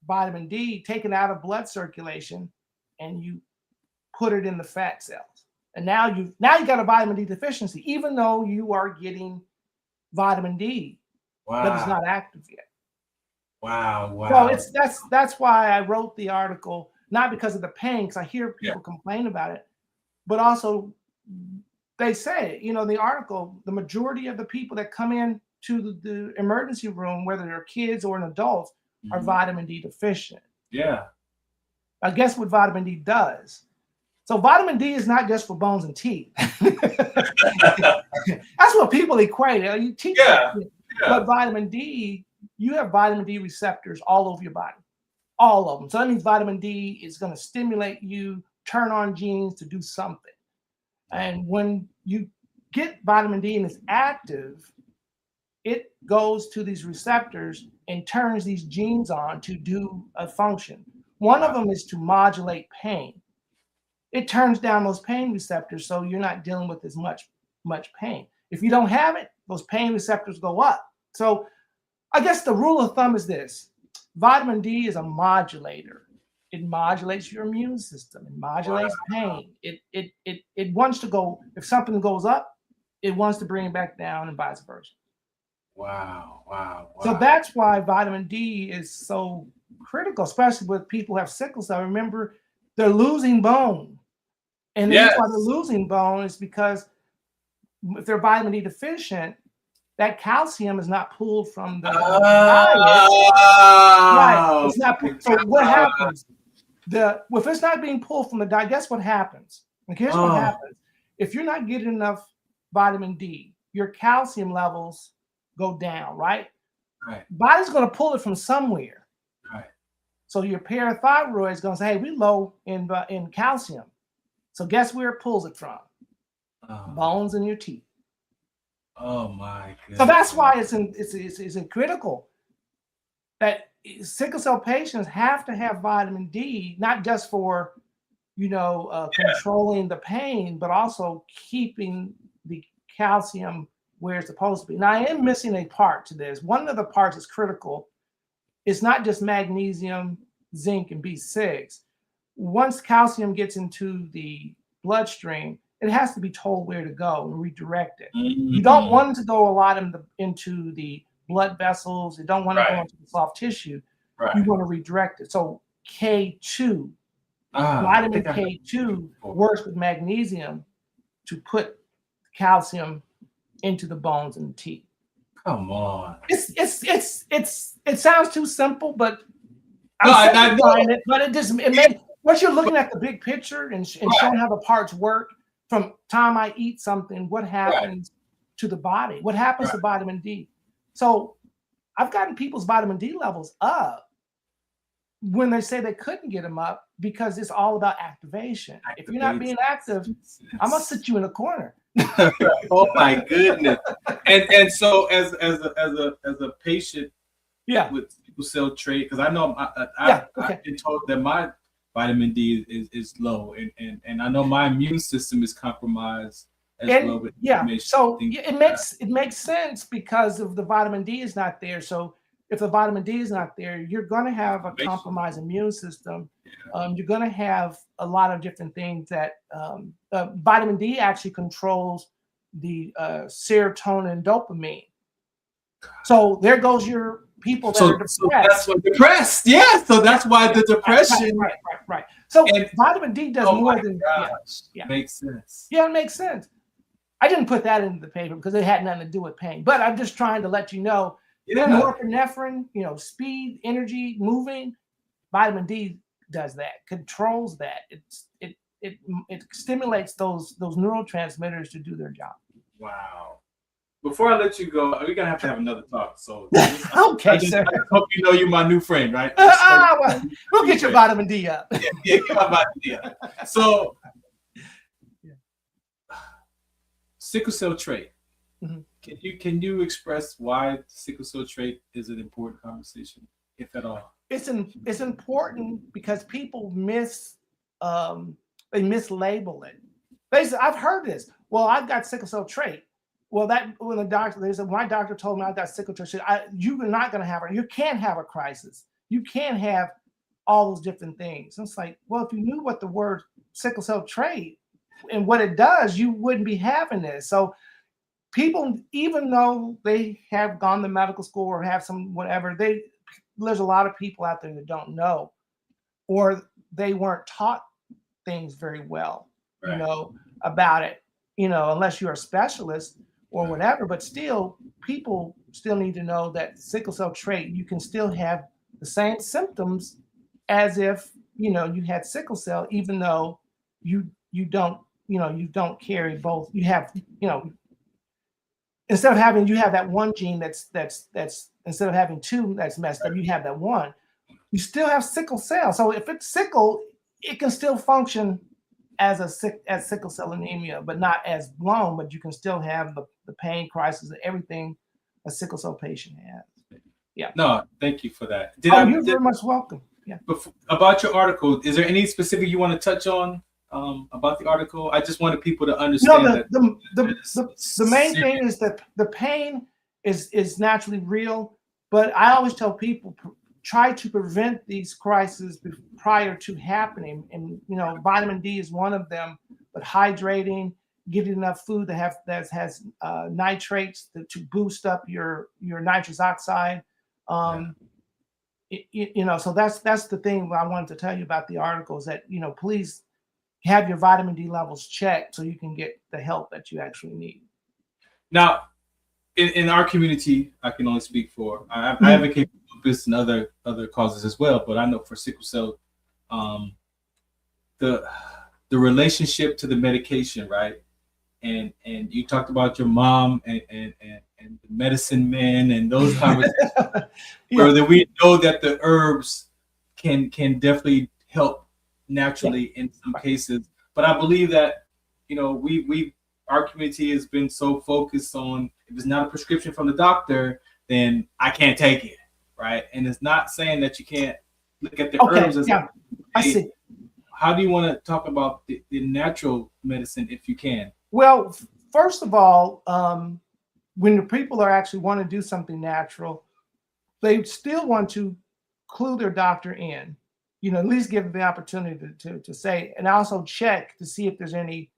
vitamin D, taken out of blood circulation, and you put it in the fat cells. And now you got a vitamin D deficiency, even though you are getting vitamin D, but it's not active yet. Wow. So that's why I wrote the article, not because of the pain, because I hear people complain about it, but also they say, the article, the majority of the people that come in to the emergency room, whether they're kids or an adult, are vitamin D deficient. Yeah. I guess what vitamin D does. So vitamin D is not just for bones and teeth. That's what people equate it. You teach But vitamin D, you have vitamin D receptors all over your body, all of them. So that means vitamin D is going to stimulate you, turn on genes to do something. And when you get vitamin D and it's active, it goes to these receptors and turns these genes on to do a function. One of them is to modulate pain. it turns down those pain receptors, so you're not dealing with as much pain. If you don't have it, those pain receptors go up. So I guess the rule of thumb is this: vitamin D is a modulator. It modulates your immune system. It modulates pain. It wants to go, if something goes up, it wants to bring it back down, and vice versa. Wow. So that's why vitamin D is so critical, especially with people who have sickle cell. Remember, they're losing bone. And the reason why they're losing bone is because if they're vitamin D deficient, that calcium is not pulled from the diet. Right. It's not. So what happens? If it's not being pulled from the diet, guess what happens? And here's what happens. If you're not getting enough vitamin D, your calcium levels go down, right? Body's going to pull it from somewhere. So your parathyroid is going to say, hey, we're low in calcium. So guess where it pulls it from? Bones in your teeth. Oh my goodness. So that's why it's critical that sickle cell patients have to have vitamin D, not just for, controlling the pain, but also keeping the calcium where it's supposed to be. Now, I am missing a part to this. One of the parts is critical. It's not just magnesium, zinc, and B6. Once calcium gets into the bloodstream, it has to be told where to go and redirect it. You don't want it to go a lot into the blood vessels. You don't want to go into the soft tissue. You want to redirect it. So K2, vitamin K2 works with magnesium to put calcium into the bones and the teeth. Come on. It sounds too simple, but I know it. But it makes, once you're looking at the big picture and showing how the parts work, from time I eat something, what happens to the body? What happens to vitamin D? So I've gotten people's vitamin D levels up when they say they couldn't get them up because it's all about activation. If you're not being active, I'm gonna sit you in a corner. Oh my goodness! And so as a patient, with sickle cell trait, because I know I've been told that my vitamin D is low, and I know my immune system is compromised as well. With so it makes sense because of the vitamin D is not there. So if the vitamin D is not there, you're going to have a compromised immune system. You're going to have a lot of different things that vitamin D actually controls the serotonin and dopamine. So there goes your people that are depressed. So that's what depressed. Yeah. So that's why the depression. Right. So vitamin D does more than makes sense. Yeah, it makes sense. I didn't put that into the paper because it had nothing to do with pain. But I'm just trying to let you know. Norepinephrine, speed, energy, moving. Vitamin D does that, controls that. It stimulates those neurotransmitters to do their job. Wow. Before I let you go, we're gonna have to have another talk. So okay, sir. I hope you know you're my new friend, right? Well, we'll get your vitamin D up. Get my vitamin D up. So, sickle cell trait. Can you express why sickle cell trait is an important conversation, if at all? It's important because people mislabel it. Basically, I've heard this. Well, I've got sickle cell trait. Well, when my doctor told me I got sickle cell trait, you're not going to have it. You can't have a crisis. You can't have all those different things. And it's like, well, if you knew what the word sickle cell trait and what it does, you wouldn't be having this. So people, even though they have gone to medical school or have some whatever, there's a lot of people out there that don't know, or they weren't taught things very well, about it, unless you're a specialist or whatever. But still, people still need to know that sickle cell trait, you can still have the same symptoms as if you had sickle cell, even though you don't carry both. You have instead of having that one gene that's instead of having two that's messed up, you have that one. You still have sickle cell. So if it's sickle, it can still function as sickle cell anemia, but not as blown. But you can still have the pain, crisis, and everything a sickle cell patient has. Yeah. No, thank you for that. You're very much welcome. Yeah. About your article, is there any specific you want to touch on about the article? I just wanted people to understand the main thing is that the pain is naturally real, but I always tell people try to prevent these crises prior to happening, and vitamin D is one of them. But hydrating, getting enough food that has nitrates to boost up your nitrous oxide. So that's the thing I wanted to tell you about the article is that please have your vitamin D levels checked so you can get the help that you actually need. Now, in our community, I can only speak for. I advocate for lupus and other causes as well, but I know for sickle cell, the relationship to the medication, right? And you talked about your mom and the medicine men and those conversations, where that we know that the herbs can definitely help naturally in some cases. But I believe that our community has been so focused on, if it's not a prescription from the doctor, then I can't take it, right? And it's not saying that you can't look at the herbs as I see. How do you want to talk about the natural medicine if you can? Well, first of all, when the people are actually want to do something natural, they still want to clue their doctor in, at least give them the opportunity to say, and also check to see if there's any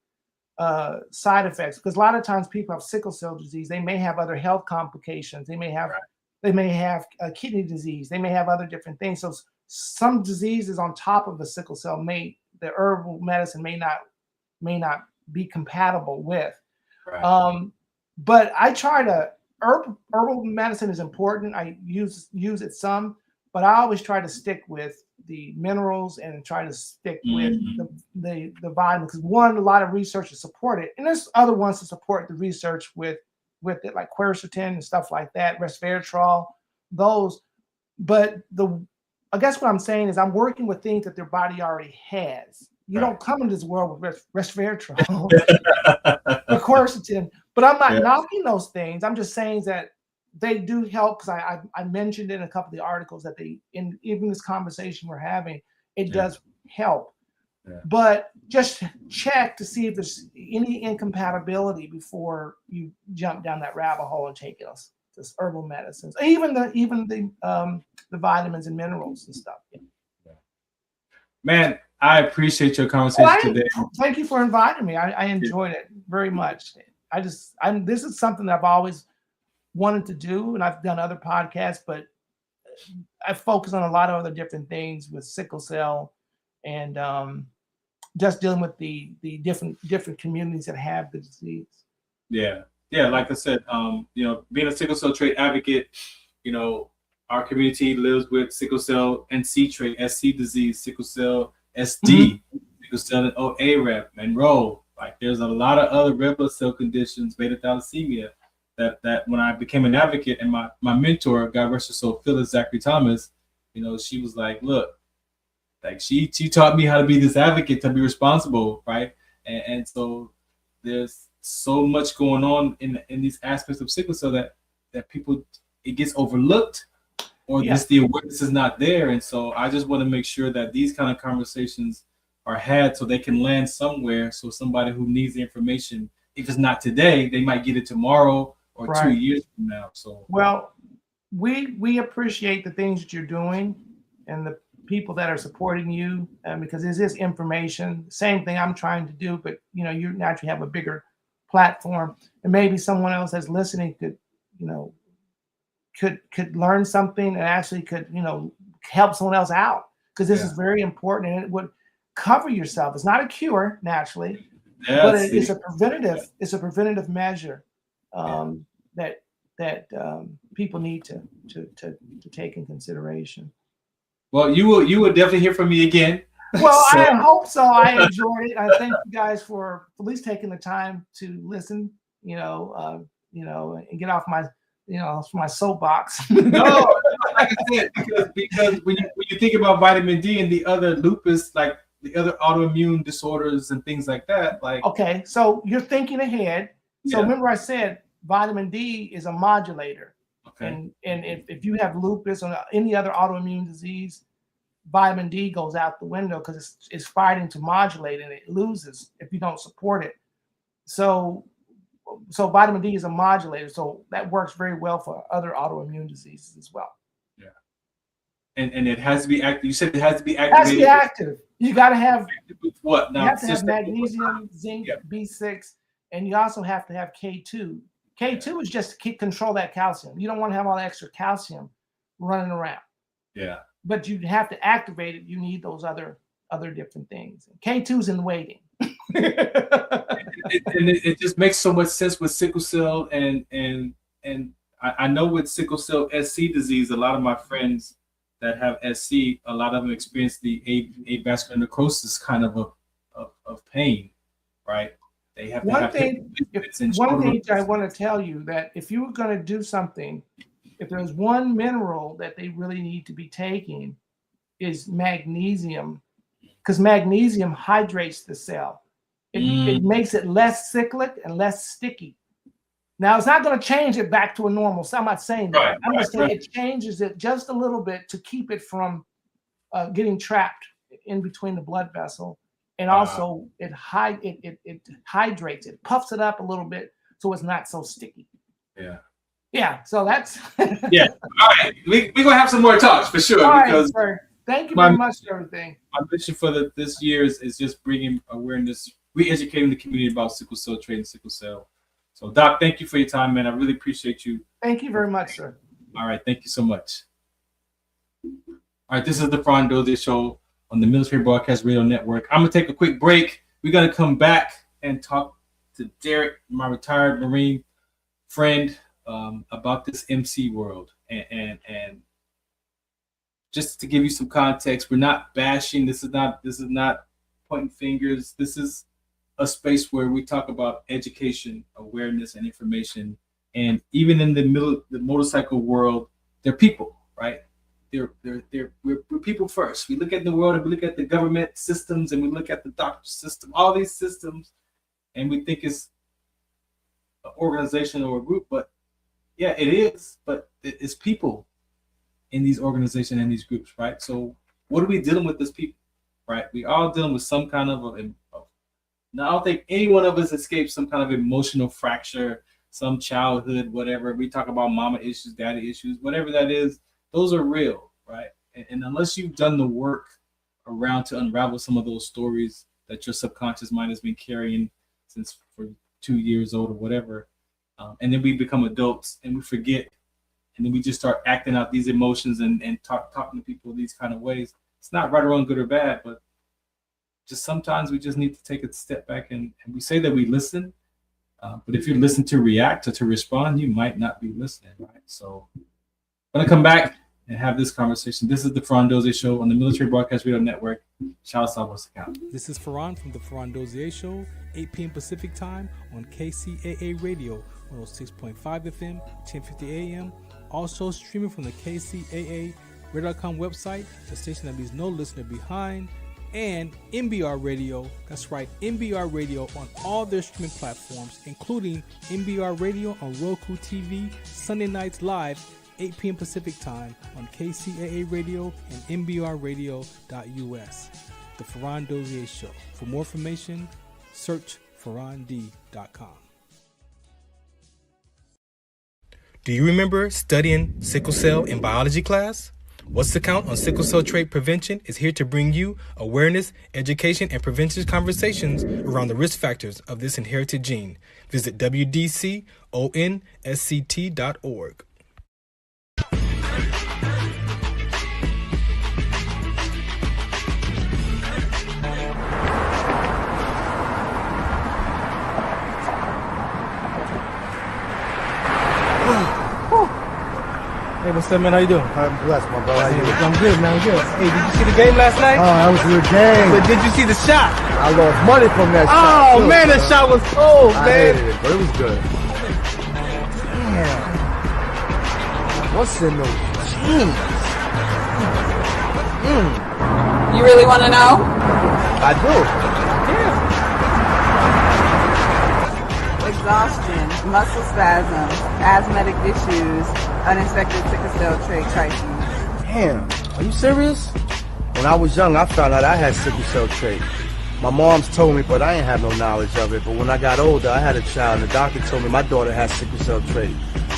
side effects, because a lot of times people have sickle cell disease. They may have other health complications. They may have kidney disease. They may have other different things. So some diseases on top of the sickle cell the herbal medicine may not be compatible with. Right. But I try to herbal medicine is important. I use it some, but I always try to stick with the minerals and try to stick with the vitamins, because a lot of research to support it, and there's other ones to support the research with it, like quercetin and stuff like that, resveratrol, those. But I guess what I'm saying is I'm working with things that their body already has. You don't come into this world with resveratrol or quercetin, but I'm not knocking those things. I'm just saying that they do help, because I mentioned in a couple of the articles that even this conversation we're having, it does help. Yeah. But just check to see if there's any incompatibility before you jump down that rabbit hole and take this herbal medicines, even the vitamins and minerals and stuff. Yeah. Man, I appreciate your conversation today. Thank you for inviting me. I enjoyed it very much. This is something that I've always wanted to do, and I've done other podcasts, but I focus on a lot of other different things with sickle cell and just dealing with the different communities that have the disease. Yeah. Like I said, being a sickle cell trait advocate, our community lives with sickle cell NC trait, SC disease, sickle cell SD, sickle cell and OA-REP, Monroe. Like there's a lot of other red blood cell conditions, beta thalassemia, that when I became an advocate, and my mentor, God rest her soul, Phyllis Zachary Thomas, she was like, look, like she taught me how to be this advocate, to be responsible, right? And so there's so much going on in these aspects of sickle cell that people, it gets overlooked, or just the awareness is not there. And so I just want to make sure that these kind of conversations are had so they can land somewhere, so somebody who needs the information, if it's not today, they might get it tomorrow or 2 years from now. So we appreciate the things that you're doing and the people that are supporting you, because this is information. Same thing I'm trying to do, but you naturally have a bigger platform, and maybe someone else that's listening could learn something and actually could help someone else out, because this is very important, and it would cover yourself. It's not a cure naturally, but it's a preventative measure that people need to take in consideration. Well, you will definitely hear from me again. Well, so. I hope so. I enjoyed it. I thank you guys for at least taking the time to listen, and get off my soapbox. No, like I said, because when you think about vitamin D and the other lupus, like the other autoimmune disorders and things like that, like. Okay, so you're thinking ahead. So remember I said vitamin D is a modulator. Okay. And if you have lupus or any other autoimmune disease, vitamin D goes out the window because it's fighting to modulate and it loses if you don't support it. So vitamin D is a modulator, so that works very well for other autoimmune diseases as well. Yeah, and it has to be active. You said it has to be activated. It has to be active. You got to have what? Now, you have to have magnesium, zinc, B6, and you also have to have K2. K2 is just to control that calcium. You don't want to have all that extra calcium running around. Yeah. But you have to activate it. You need those other different things. K2's in waiting. it just makes so much sense with sickle cell and I know with sickle cell SC disease, a lot of my friends that have SC, a lot of them experience the avascular necrosis kind of pain, right? They have one thing I want to tell you that if you were going to do something, if there's one mineral that they really need to be taking is magnesium, because magnesium hydrates the cell. It makes it less cyclic and less sticky. Now, it's not going to change it back to a normal. So I'm not saying that. I'm just saying it changes it just a little bit to keep it from getting trapped in between the blood vessel. And also it hydrates it, puffs it up a little bit so it's not so sticky. Yeah. Yeah. So that's. Yeah. All right. We're going to have some more talks for sure. All because right, sir. Thank you very much for everything. My mission for this year is just bringing awareness, re-educating the community about sickle cell trait and sickle cell. So, Doc, thank you for your time, man. I really appreciate you. Thank you very much, sir. All right. Thank you so much. All right. This is the Farron Dozier Show on the Military Broadcast Radio Network. I'm going to take a quick break. We're going to come back and talk to Derrick, my retired Marine friend, about this MC world. And just to give you some context, we're not bashing. This is not pointing fingers. This is a space where we talk about education, awareness, and information. And even in the motorcycle world, they're people, right? We're people first. We look at the world and we look at the government systems and we look at the doctor system, all these systems, and we think it's an organization or a group. But yeah, it is. But it's people in these organizations and these groups, right? So what are we dealing with as people, right? We all dealing with some kind of now, I don't think any one of us escapes some kind of emotional fracture, some childhood, whatever. We talk about mama issues, daddy issues, whatever that is, those are real, right? And unless you've done the work around to unravel some of those stories that your subconscious mind has been carrying since for 2 years old or whatever, and then we become adults and we forget, and then we just start acting out these emotions and talking to people these kind of ways. It's not right or wrong, good or bad, but just sometimes we just need to take a step back and we say that we listen, but if you listen to react or to respond, you might not be listening, right? So I'm going to come back and have this conversation. This is the Farron Dozier Show on the Military Broadcast Radio Network. Shout out Southwest account. This is Farron from the Farron Dozier Show, 8 p.m. Pacific time on KCAA Radio, 106.5 FM, 1050 AM. Also streaming from the KCAA Radio.com website, the station that leaves no listener behind, and MBR Radio. That's right, MBR Radio on all their streaming platforms, including MBR Radio on Roku TV, Sunday nights live, 8 p.m. Pacific time on KCAA Radio and MBRradio.us. The Farron Dozier Show. For more information, search farrond.com. Do you remember studying sickle cell in biology class? What's the Count on Sickle Cell Trait Prevention is here to bring you awareness, education, and prevention conversations around the risk factors of this inherited gene. Visit wdconsct.org. Hey, what's up, man? How you doing? I'm blessed, my brother. How you doing? I'm good, man. I'm good. Hey, did you see the game last night? Oh, that was a good game. But did you see the shot? I lost money from that shot. Oh, man, that shot was cold, man. I hated it, but it was good. Damn. What's in those jeans? You really want to know? I do. Yeah. Exhaustion, muscle spasms, asthmatic issues, unexpected sickle cell trait crises. Damn, are you serious? When I was young, I found out I had sickle cell trait. My mom's told me, but I ain't have no knowledge of it. But when I got older, I had a child, and the doctor told me my daughter has sickle cell trait.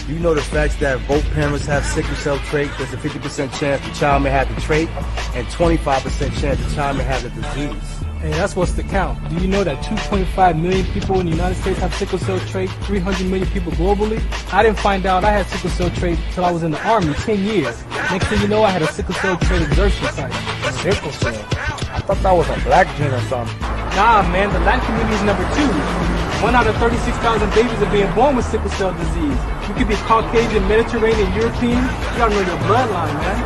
Do you know the facts that both parents have sickle cell trait? There's a 50% chance the child may have the trait, and 25% chance the child may have the disease. Hey, that's what's the count. Do you know that 2.5 million people in the United States have sickle cell trait, 300 million people globally? I didn't find out I had sickle cell trait until I was in the Army 10 years. Next thing you know, I had a sickle cell trait exertion site. Sickle cell? I thought that was a black gene or something. Nah, man, the Latin community is number 2. 1 out of 36,000 babies are being born with sickle cell disease. You could be Caucasian, Mediterranean, European. You gotta know your bloodline, man.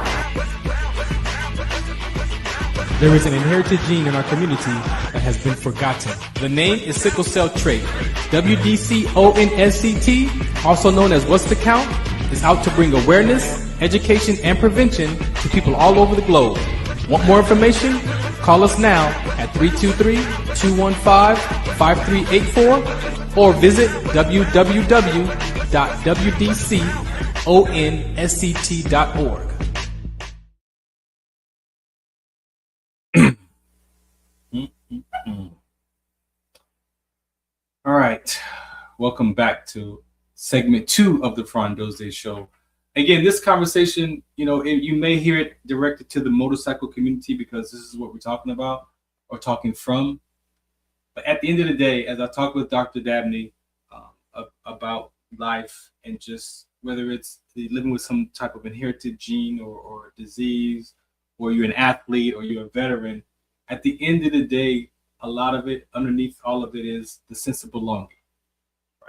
There is an inherited gene in our community that has been forgotten. The name is sickle cell trait. WDCONSCT, also known as What's the Count, is out to bring awareness, education, and prevention to people all over the globe. Want more information? Call us now at 323-215-5384 or visit www.wdconsct.org. All right, welcome back to segment 2 of the Farron Dozier Show. Again, this conversation, you may hear it directed to the motorcycle community because this is what we're talking about or talking from. But at the end of the day, as I talk with Dr. Dabney about life and just whether it's living with some type of inherited gene or disease, or you're an athlete or you're a veteran, at the end of the day, a lot of it, underneath all of it, is the sense of belonging,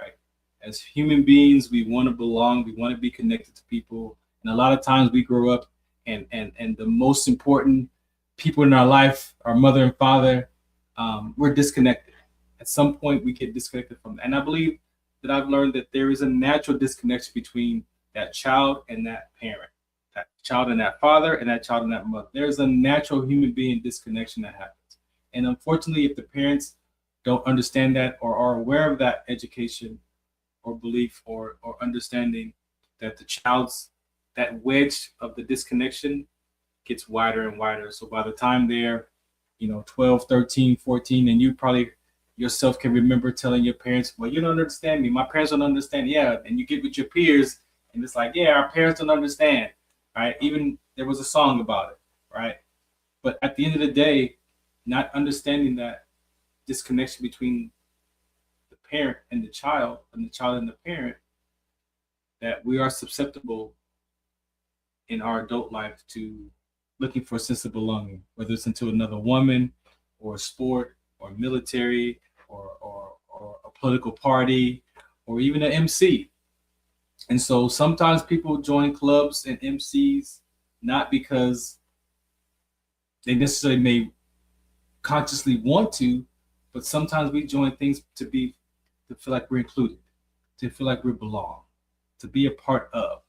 right? As human beings, we want to belong. We want to be connected to people. And a lot of times we grow up and the most important people in our life, our mother and father, we're disconnected. At some point, we get disconnected from that. And I believe that I've learned that there is a natural disconnection between that child and that parent, that child and that father, and that child and that mother. There's a natural human being disconnection that happens. And unfortunately, if the parents don't understand that or are aware of that education or belief or understanding, that the child's, that wedge of the disconnection gets wider and wider. So by the time they're, 12, 13, 14, and you probably yourself can remember telling your parents, well, you don't understand me. My parents don't understand. Yeah. And you get with your peers and it's like, yeah, our parents don't understand. Right. Even there was a song about it. Right. But at the end of the day, not understanding that disconnection between the parent and the child and the parent, that we are susceptible in our adult life to looking for a sense of belonging, whether it's into another woman or a sport or military or a political party or even an MC. And so sometimes people join clubs and MCs not because they necessarily may consciously want to, but sometimes we join things to feel like we're included, to feel like we belong, to be a part of.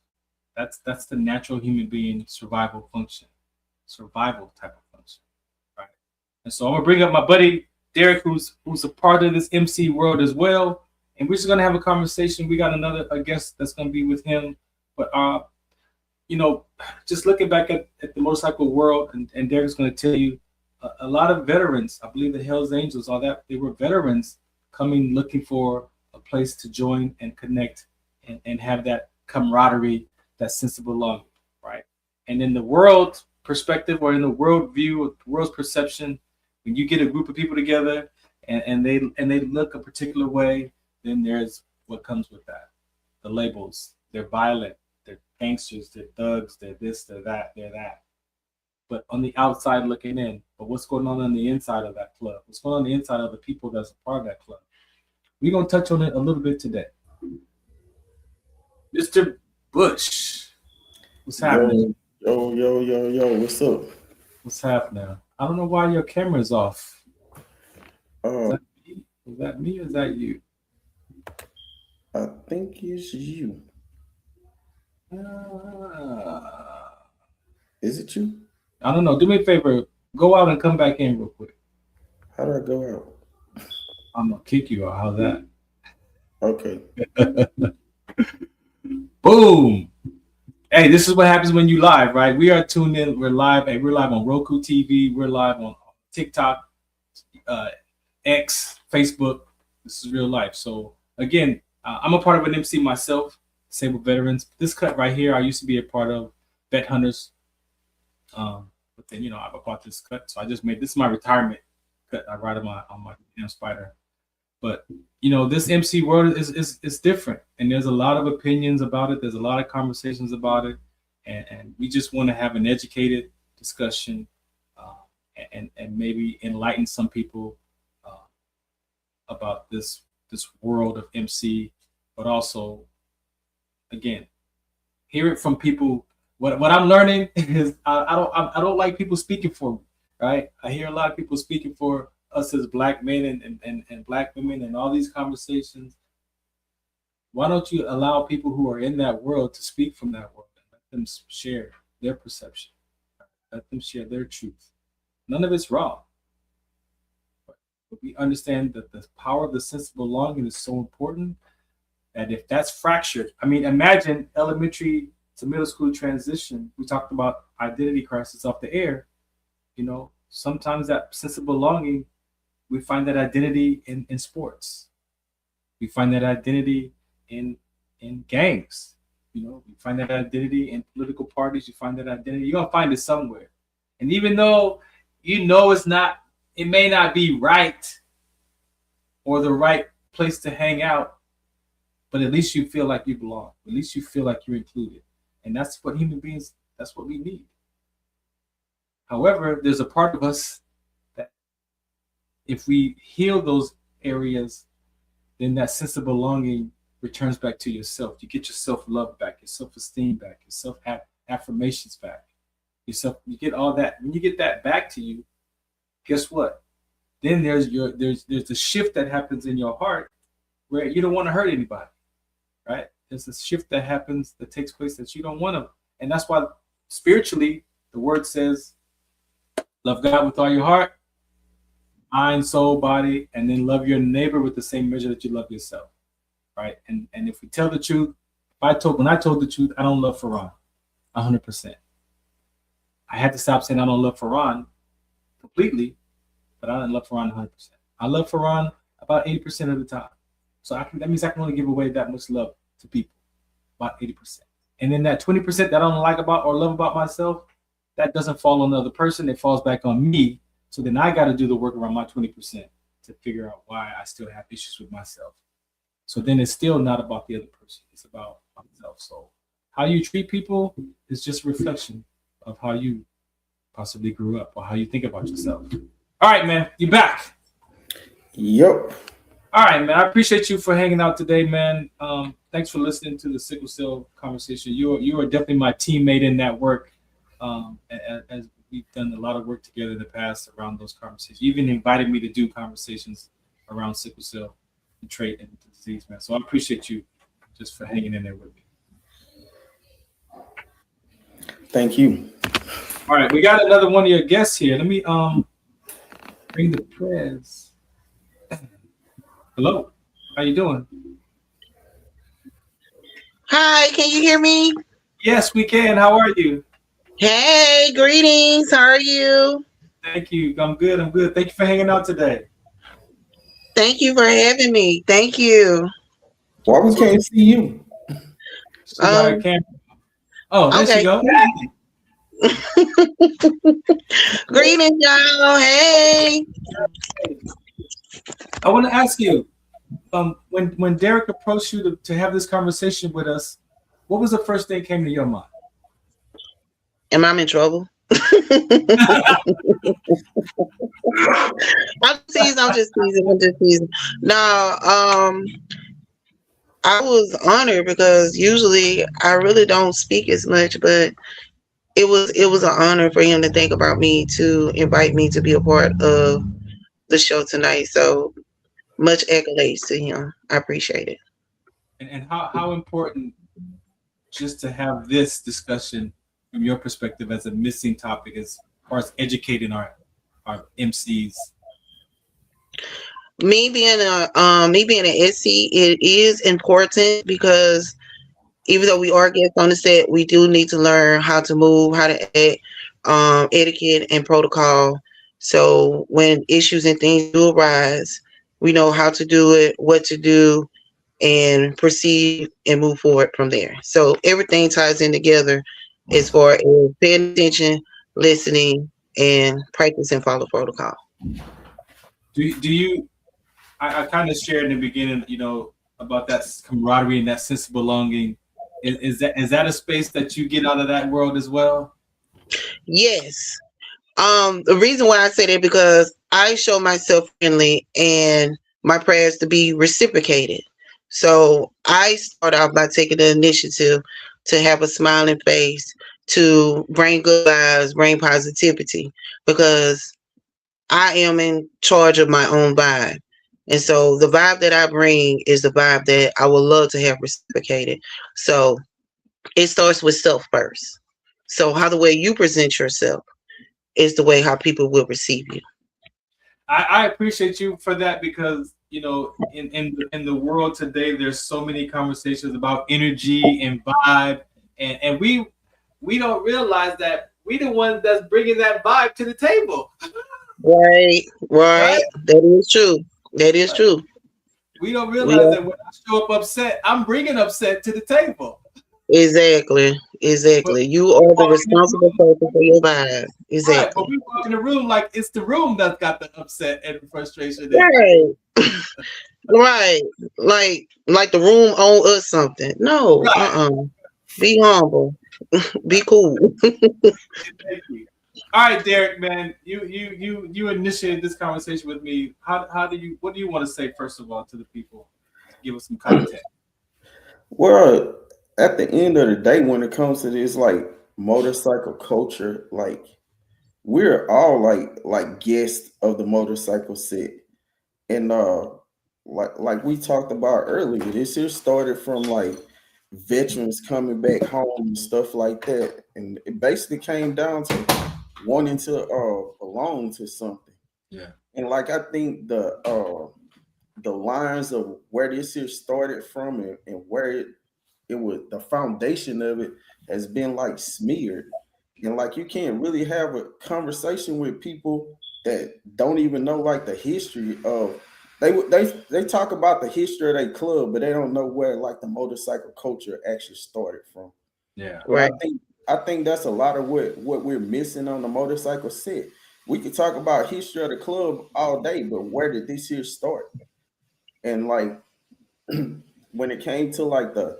That's the natural human being survival type of function, right? And so I'm gonna bring up my buddy Derrick, who's a part of this MC world as well, and we're just gonna have a conversation. We got a guest that's gonna be with him, but just looking back at the motorcycle world, and Derrick's gonna tell you. A lot of veterans, I believe the Hells Angels, all that, they were veterans coming looking for a place to join and connect and have that camaraderie, that sense of belonging, right? And in the world perspective or in the world view, or the world's perception, when you get a group of people together and they look a particular way, then there's what comes with that. The labels, they're violent, they're gangsters, they're thugs, they're this, they're that, they're that. But on the outside looking in, but what's going on the inside of that club? What's going on the inside of the people that's a part of that club? We're going to touch on it a little bit today. Mr. Bush, what's happening? Yo, what's up? What's happening? I don't know why your camera's off. Is that me or is that you? I think it's you. Is it you? I don't know. Do me a favor. Go out and come back in real quick. How do I go out? I'm going to kick you out. How's that? Okay. Boom. Hey, this is what happens when you live, right? We are tuned in. We're live. Hey, we're live on Roku TV. We're live on TikTok, X, Facebook. This is real life. So again, I'm a part of an MC myself, Disabled Veterans. This cut right here, I used to be a part of Vet Hunters. But then, you know, I bought this cut. So I just made, this is my retirement cut. I ride on my Spider. But, you know, this MC world is different. And there's a lot of opinions about it. There's a lot of conversations about it. And we just want to have an educated discussion and maybe enlighten some people about this world of MC, but also, again, hear it from people. What I'm learning is I don't like people speaking for me, right? I hear a lot of people speaking for us as Black men and Black women and all these conversations. Why don't you allow people who are in that world to speak from that world and let them share their perception, let them share their truth. None of it's wrong. But we understand that the power of the sense of belonging is so important that if that's fractured, I mean, imagine elementary to middle school transition. We talked about identity crisis off the air. You know, sometimes that sense of belonging, we find that identity in sports. We find that identity in gangs. You know, we find that identity in political parties. You find that identity. You're gonna find it somewhere. And even though you know it's not, it may not be right or the right place to hang out, but at least you feel like you belong. At least you feel like you're included. And that's what human beings, that's what we need. However, there's a part of us that if we heal those areas, then that sense of belonging returns back to yourself. You get your self-love back, your self-esteem back, your self-affirmations back. You get all that. When you get that back to you, guess what? Then there's the shift that happens in your heart where you don't want to hurt anybody, right? There's a shift that happens, that takes place that you don't want to. And that's why spiritually, the word says, love God with all your heart, mind, soul, body, and then love your neighbor with the same measure that you love yourself, right? And if we tell the truth, when I told the truth, I don't love Farron 100%. I had to stop saying I don't love Farron completely, but I didn't love Farron 100%. I love Farron about 80% of the time. So that means I can only give away that much love to people, about 80%. And then that 20% that I don't like about or love about myself, that doesn't fall on the other person. It falls back on me. So then I got to do the work around my 20% to figure out why I still have issues with myself. So then it's still not about the other person. It's about myself. So how you treat people is just a reflection of how you possibly grew up or how you think about yourself. All right, man, you back. Yep. All right, man. I appreciate you for hanging out today, man. Thanks for listening to the Sickle Cell conversation. You are definitely my teammate in that work. As we've done a lot of work together in the past around those conversations. You even invited me to do conversations around sickle cell and trait and disease, man. So I appreciate you just for hanging in there with me. Thank you. All right, we got another one of your guests here. Let me bring the press. Hello, how you doing? Hi, can you hear me? Yes, we can. How are you? Hey, greetings. How are you? Thank you. I'm good. Thank you for hanging out today. Thank you for having me. Thank you. Why we can't see you? Oh, there okay. she go. Greetings, y'all. Hey. I want to ask you, when Derrick approached you to have this conversation with us, what was the first thing that came to your mind? Am I in trouble? I'm just teasing. No, I was honored because usually I really don't speak as much, but it was an honor for him to think about me, to invite me to be a part of the show tonight. So much accolades to him. I appreciate it. And how important just to have this discussion from your perspective as a missing topic as far as educating our MCs? Me being an SC, it is important because even though we are guests on the set, we do need to learn how to move, how to act, etiquette and protocol. So when issues and things do arise, we know how to do it, what to do, and proceed and move forward from there. So everything ties in together as far as paying attention, listening, and practice and follow protocol. Do you? I kind of shared in the beginning, about that camaraderie and that sense of belonging. Is that a space that you get out of that world as well? Yes. The reason why I say that because I show myself friendly and my prayers to be reciprocated. So I start out by taking the initiative to have a smiling face, to bring good vibes, bring positivity, because I am in charge of my own vibe. And so the vibe that I bring is the vibe that I would love to have reciprocated. So it starts with self first. So how the way you present yourself is the way how people will receive you. I appreciate you for that because in the world today there's so many conversations about energy and vibe and we don't realize that we the ones that's bringing that vibe to the table. Right. That is true. That is true. We don't realize that when I show up upset, I'm bringing upset to the table. Exactly. You are the responsible person for your vibe. Exactly. Right, but we walk in the room like it's the room that's got the upset and frustration. Right. Right. Like the room owe us something. No. Right. Be humble. Be cool. Thank you. All right, Derrick, man, you initiated this conversation with me. What do you want to say first of all to the people? Give us some context. Well, at the end of the day, when it comes to this like motorcycle culture, like we're all like guests of the motorcycle set, and like we talked about earlier, this here started from like veterans coming back home and stuff like that, and it basically came down to wanting to belong to something. Yeah. And like I think the lines of where this here started from and where it was, the foundation of it has been like smeared. And like you can't really have a conversation with people that don't even know like the history of they talk about the history of their club, but they don't know where like the motorcycle culture actually started from. Yeah. Right. I think that's a lot of what we're missing on the motorcycle set. We could talk about history of the club all day, but where did this here start? And like when it came to like the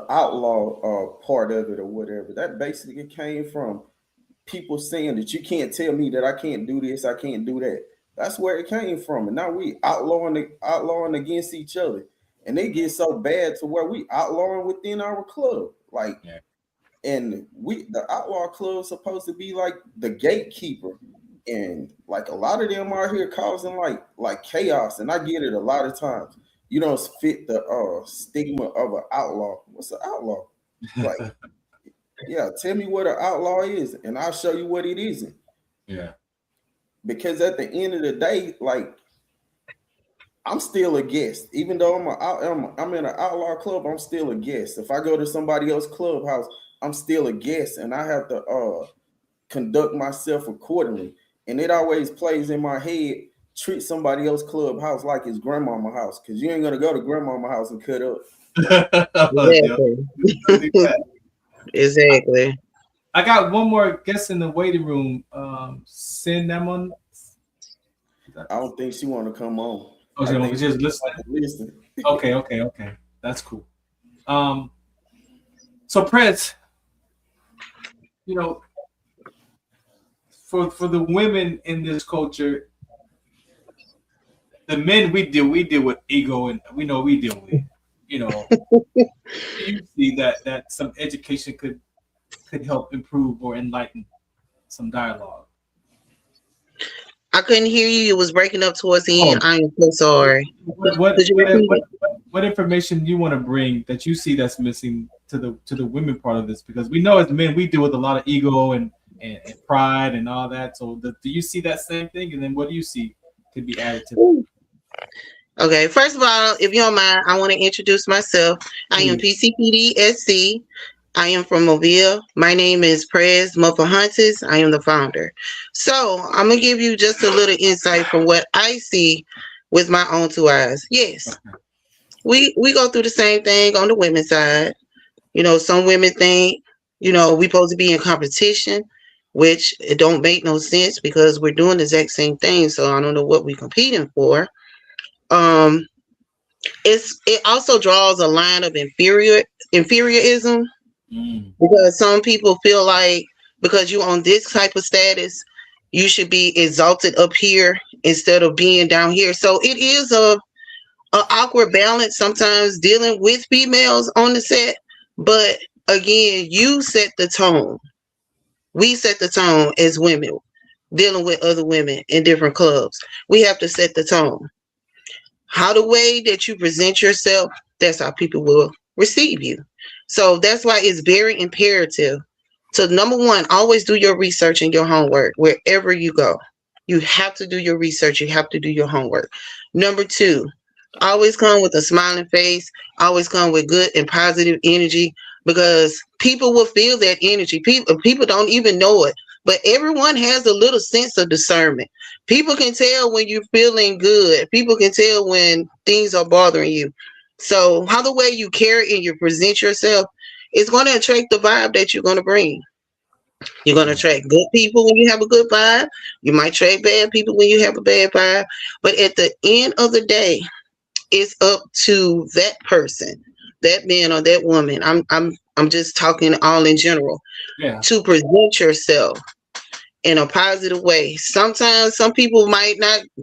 outlaw part of it or whatever, that basically came from people saying that you can't tell me that I can't do this, I can't do that. That's where it came from. And now we outlawing against each other. And they get so bad to where we outlawing within our club. Like, yeah. And the outlaw club is supposed to be like the gatekeeper. And like a lot of them are here causing like chaos. And I get it a lot of times. You don't fit the stigma of an outlaw. What's an outlaw? Like, yeah, tell me what an outlaw is, and I'll show you what it isn't. Yeah. Because at the end of the day, like, I'm still a guest. Even though I'm in an outlaw club, I'm still a guest. If I go to somebody else's clubhouse, I'm still a guest, and I have to conduct myself accordingly. And it always plays in my head, treat somebody else's clubhouse like it's grandmama house, because you ain't gonna go to grandmama house and cut up. Exactly. I got one more guest in the waiting room. Send them on. I don't think she want to come on. Oh, she want to just listen. Okay. That's cool. So Prince, for the women in this culture, the men we deal with ego, and we know we deal with, you see that some education could help improve or enlighten some dialogue. I couldn't hear you. It was breaking up towards the end. I am so sorry. What information you want to bring that you see that's missing to the women part of this? Because we know as men we deal with a lot of ego and pride and all that. So do you see that same thing? And then what do you see could be added to that? Okay, first of all, if you don't mind, I want to introduce myself. I am PCPD SC. I am from Mobile. My name is Prez Mufahuntis. I am the founder. So I'm gonna give you just a little insight from what I see with my own two eyes. Yes, we go through the same thing on the women's side. You know, some women think, you know, we supposed to be in competition, which it don't make no sense because we're doing the exact same thing. So I don't know what we're competing for. It also draws a line of inferiorism because some people feel like because you're on this type of status, you should be exalted up here instead of being down here. So it is a awkward balance sometimes dealing with females on the set. But again, you set the tone. We set the tone as women dealing with other women in different clubs. We have to set the tone. How the way that you present yourself, that's how people will receive you. So that's why it's very imperative to, number one, always do your research and your homework wherever you go. You have to do your research. You have to do your homework. Number two, always come with a smiling face. Always come with good and positive energy because people will feel that energy. People don't even know it, but everyone has a little sense of discernment. People can tell when you're feeling good. People can tell when things are bothering you. So how the way you carry and you present yourself is going to attract the vibe that you're going to bring. You're going to attract good people when you have a good vibe. You might attract bad people when you have a bad vibe. But at the end of the day, it's up to that person, that man or that woman. I'm just talking all in general. Yeah. To present yourself in a positive way. Sometimes some people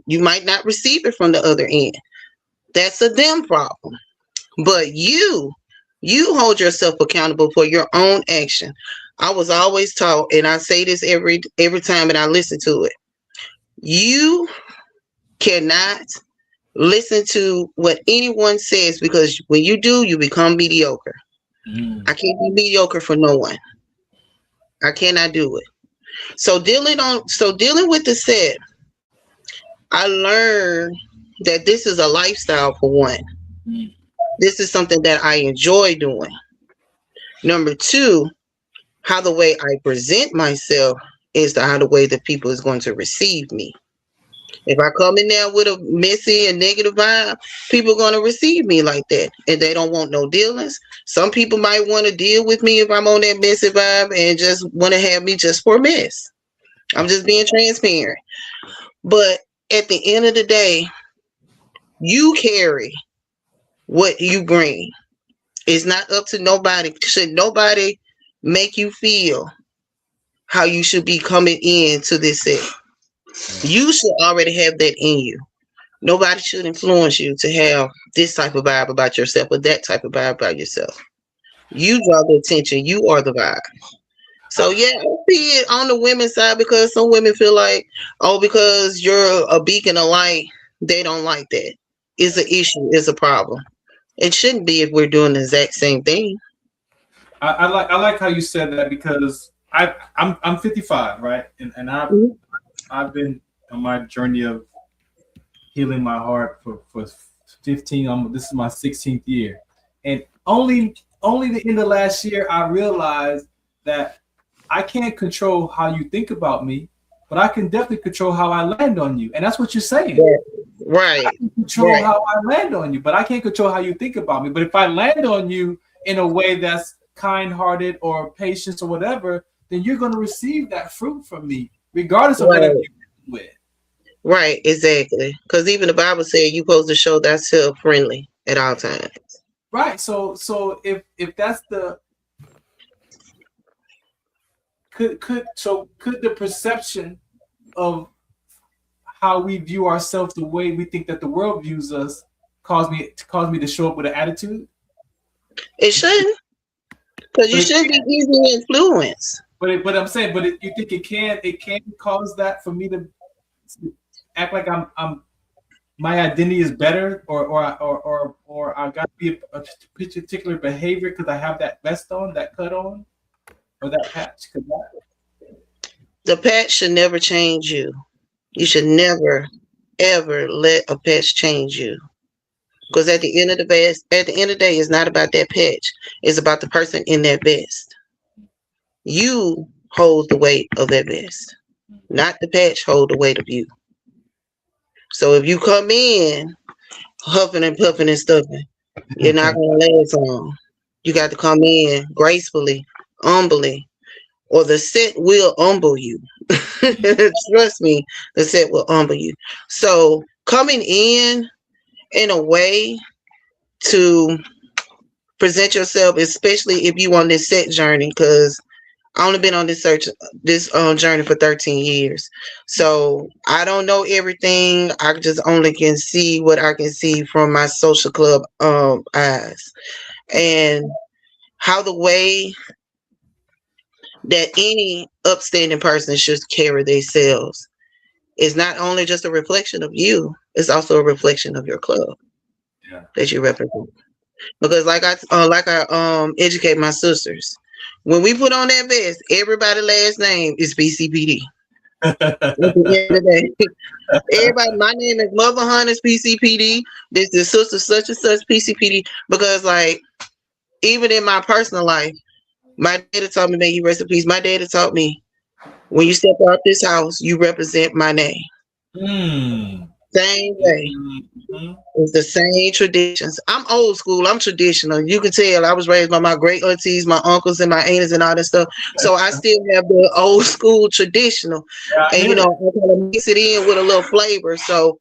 you might not receive it from the other end. That's a them problem. But you hold yourself accountable for your own action. I was always taught, and I say this every time and I listen to it. You cannot listen to what anyone says because when you do, you become mediocre. I can't be mediocre for no one. I cannot do it. So dealing with the set, I learned that this is a lifestyle for one. This is something that I enjoy doing. Number two, how the way I present myself is how the way that people is going to receive me. If I come in there with a messy and negative vibe, people are going to receive me like that. And they don't want no dealings. Some people might want to deal with me if I'm on that messy vibe and just want to have me just for a mess. I'm just being transparent. But at the end of the day, you carry what you bring. It's not up to nobody. Should nobody make you feel how you should be coming into this set. You should already have that in you. Nobody should influence you to have this type of vibe about yourself or that type of vibe about yourself. You draw the attention. You are the vibe. So yeah, I see it on the women's side because some women feel like, oh, because you're a beacon of light, they don't like that. It's an issue. It's a problem. It shouldn't be if we're doing the exact same thing. I like how you said that because I'm 55, right? And I've been on my journey of healing my heart for 15. This is my 16th year, and only the end of last year I realized that I can't control how you think about me, but I can definitely control how I land on you, and that's what you're saying. Right. I can control how I land on you, but I can't control how you think about me. But if I land on you in a way that's kind-hearted or patient or whatever, then you're going to receive that fruit from me, regardless of whatever you're with. Right, exactly. Because even the Bible said you're supposed to show thyself friendly at all times. Right. So if that's the could the perception of how we view ourselves, the way we think that the world views us, cause me to show up with an attitude? It shouldn't, because you shouldn't be easily influenced. But I'm saying, you think it can cause that for me to act like I'm my identity is better, or I got to be a particular behavior because I have that vest on, that cut on, or that patch? The patch should never change you. You should never, ever let a patch change you. Because at the end of the day, it's not about that patch. It's about the person in that vest. You hold the weight of that vest, not the patch hold the weight of you. So if you come in huffing and puffing and stuffing, you're not going to last long. You got to come in gracefully, humbly, or the set will humble you. Trust me, the set will humble you. So coming in a way to present yourself, especially if you on this set journey, because I only been on this journey for 13 years. So I don't know everything. I just only can see what I can see from my social club eyes. And how the way that any upstanding person should carry themselves is not only just a reflection of you, it's also a reflection of your club that you represent. Because like I educate my sisters, when we put on that vest, everybody's last name is PCPD. At the end of the day, everybody, my name is Mother Hunter's PCPD. This is sister such and such PCPD. Because like, even in my personal life, my daddy taught me, may he rest in peace. My daddy taught me, when you step out this house, you represent my name. Same way. It's the same traditions. I'm old school. I'm traditional. You can tell I was raised by my great aunties, my uncles, and my aunts, and all that stuff. So I still have the old school traditional, and I kind of mix it in with a little flavor. So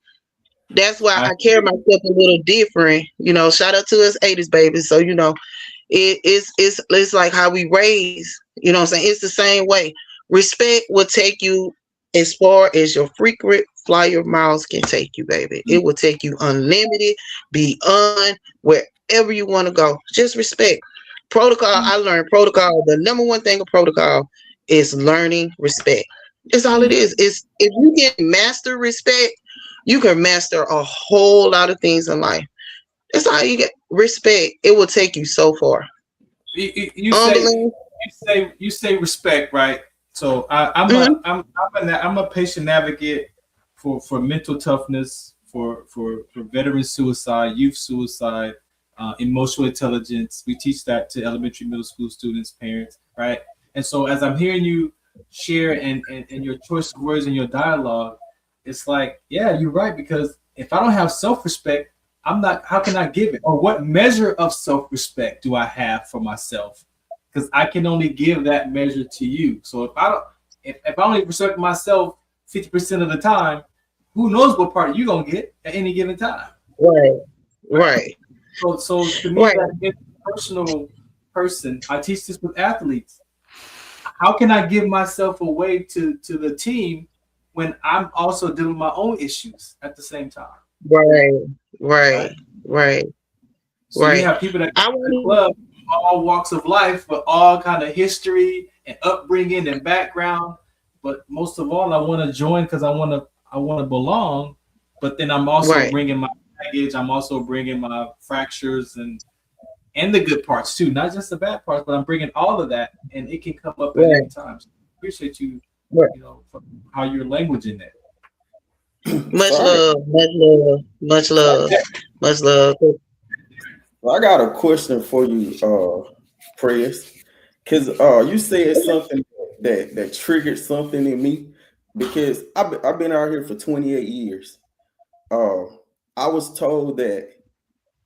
that's why I carry myself a little different. Shout out to us 80s babies. So it's like how we raise. You know what I'm saying? It's the same way. Respect will take you as far as your frequent flyer miles can take you, baby. It will take you unlimited, beyond wherever you want to go. Just respect. Protocol, I learned protocol. The number one thing of protocol is learning respect. That's all it is. It's if you can master respect, you can master a whole lot of things in life. That's all you get. Respect. It will take you so far. You say respect, right? So I'm a patient advocate for mental toughness, for veteran suicide, youth suicide, emotional intelligence. We teach that to elementary, middle school students, parents, right? And so as I'm hearing you share and your choice of words in your dialogue, it's like, yeah, you're right, because if I don't have self-respect, how can I give it? Or what measure of self-respect do I have for myself? Because I can only give that measure to you. So if I only respect myself 50% of the time, who knows what part you're gonna get at any given time? Right. So to me, that personal person, I teach this with athletes. How can I give myself away to the team when I'm also dealing with my own issues at the same time? Right. So you have people that come to the club, all walks of life, but all kind of history and upbringing and background. But most of all, I want to join because I want to belong. But then I'm also bringing my baggage. I'm also bringing my fractures and the good parts too, not just the bad parts. But I'm bringing all of that, and it can come up at any time. So I appreciate you, for how you're languaging that. Much love. Well, I got a question for you, Press, because you said something that triggered something in me, because I've been out here for 28 years. I was told that,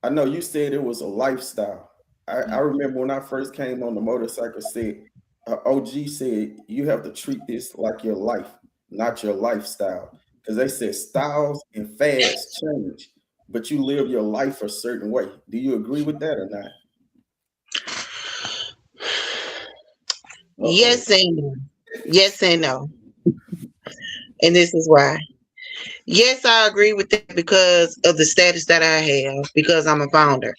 I know you said it was a lifestyle. I remember when I first came on the motorcycle, OG said you have to treat this like your life, not your lifestyle, because they said styles and fads change, but you live your life a certain way. Do you agree with that or not? Yes and no. And this is why. Yes, I agree with that because of the status that I have, because I'm a founder.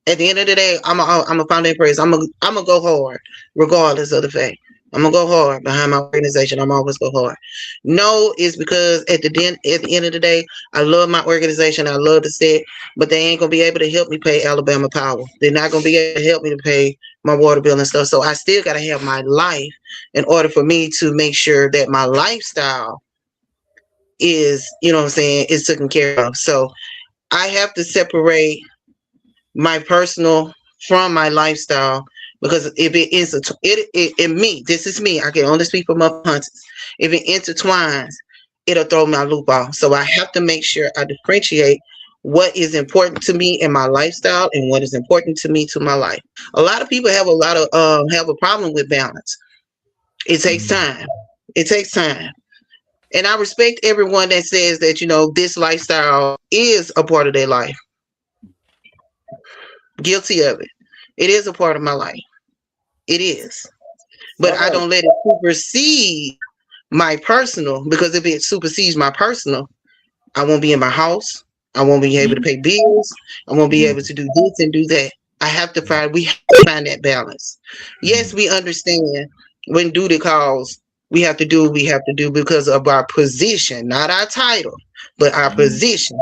At the end of the day, I'm a founder in praise. I'm gonna go hard, regardless of the fact. I'm gonna go hard behind my organization. I'm always go hard. No, is because at the end of the day, I love my organization. I love the state, but they ain't gonna be able to help me pay Alabama Power. They're not gonna be able to help me to pay my water bill and stuff. So I still gotta have my life in order for me to make sure that my lifestyle is, is taken care of. So I have to separate my personal from my lifestyle, because if it is me, this is me. I can only speak for my hunters. If it intertwines, it'll throw my loop off. So I have to make sure I differentiate what is important to me in my lifestyle and what is important to me to my life. A lot of people have a problem with balance. It takes time. It takes time. And I respect everyone that says that, this lifestyle is a part of their life. Guilty of it. It is a part of my life. It is. But I don't let it supersede my personal, because if it supersedes my personal, I won't be in my house. I won't be able to pay bills. I won't be able to do this and do that. We have to find that balance. Yes, we understand when duty calls, we have to do what we have to do because of our position, not our title, but our position.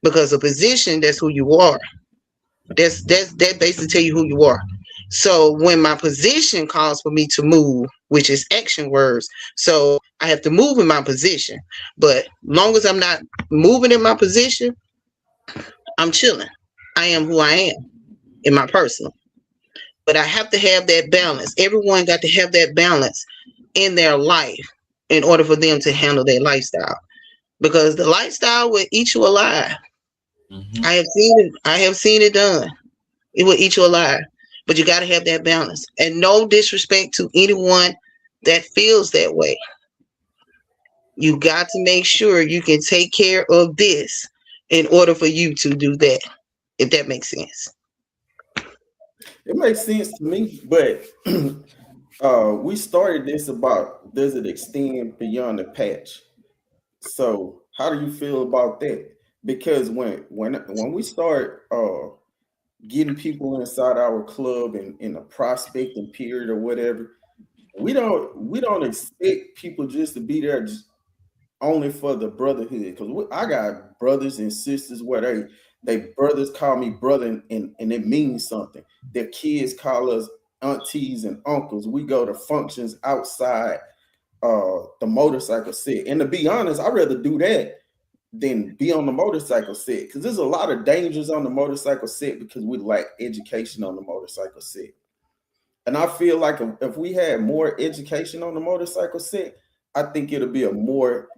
Because a position, that's who you are. That basically tell you who you are. So when my position calls for me to move, which is action words, so I have to move in my position. But long as I'm not moving in my position, I'm chilling. I am who I am in my personal. But I have to have that balance. Everyone got to have that balance in their life in order for them to handle their lifestyle. Because the lifestyle will eat you alive. I have seen it. I have seen it done. It will eat you alive. But you got to have that balance. And no disrespect to anyone that feels that way. You got to make sure you can take care of this in order for you to do that, if that makes sense. It makes sense to me, but we started this about, does it extend beyond the patch? So how do you feel about that? Because when we start getting people inside our club in a prospecting period or whatever, we don't expect people just to be there just only for the brotherhood. Because I got brothers and sisters where they brothers call me brother and it means something. Their kids call us aunties and uncles. We go to functions outside the motorcycle set. And to be honest, I'd rather do that than be on the motorcycle set, because there's a lot of dangers on the motorcycle set because we lack education on the motorcycle set. And I feel like if we had more education on the motorcycle set, I think it'll be a more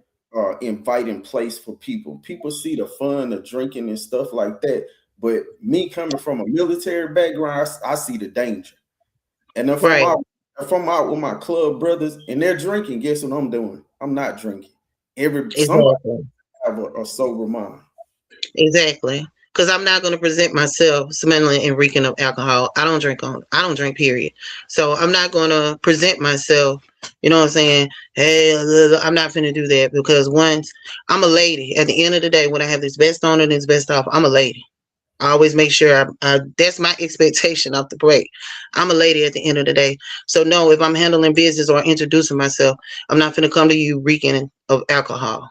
inviting place for people. People see the fun of drinking and stuff like that. But me coming from a military background, I see the danger. And if I'm out with my club brothers and they're drinking, guess what I'm doing? I'm not drinking. Somebody have a sober mind. Exactly. Because I'm not going to present myself smelling and reeking of alcohol. I don't drink, period. So I'm not going to present myself, you know what I'm saying? Hey, I'm not finna do that, because once I'm a lady, at the end of the day, when I have this vest on and this vest off, I'm a lady. I always make sure that's my expectation off the break. I'm a lady at the end of the day. So no, if I'm handling business or introducing myself, I'm not finna come to you reeking of alcohol.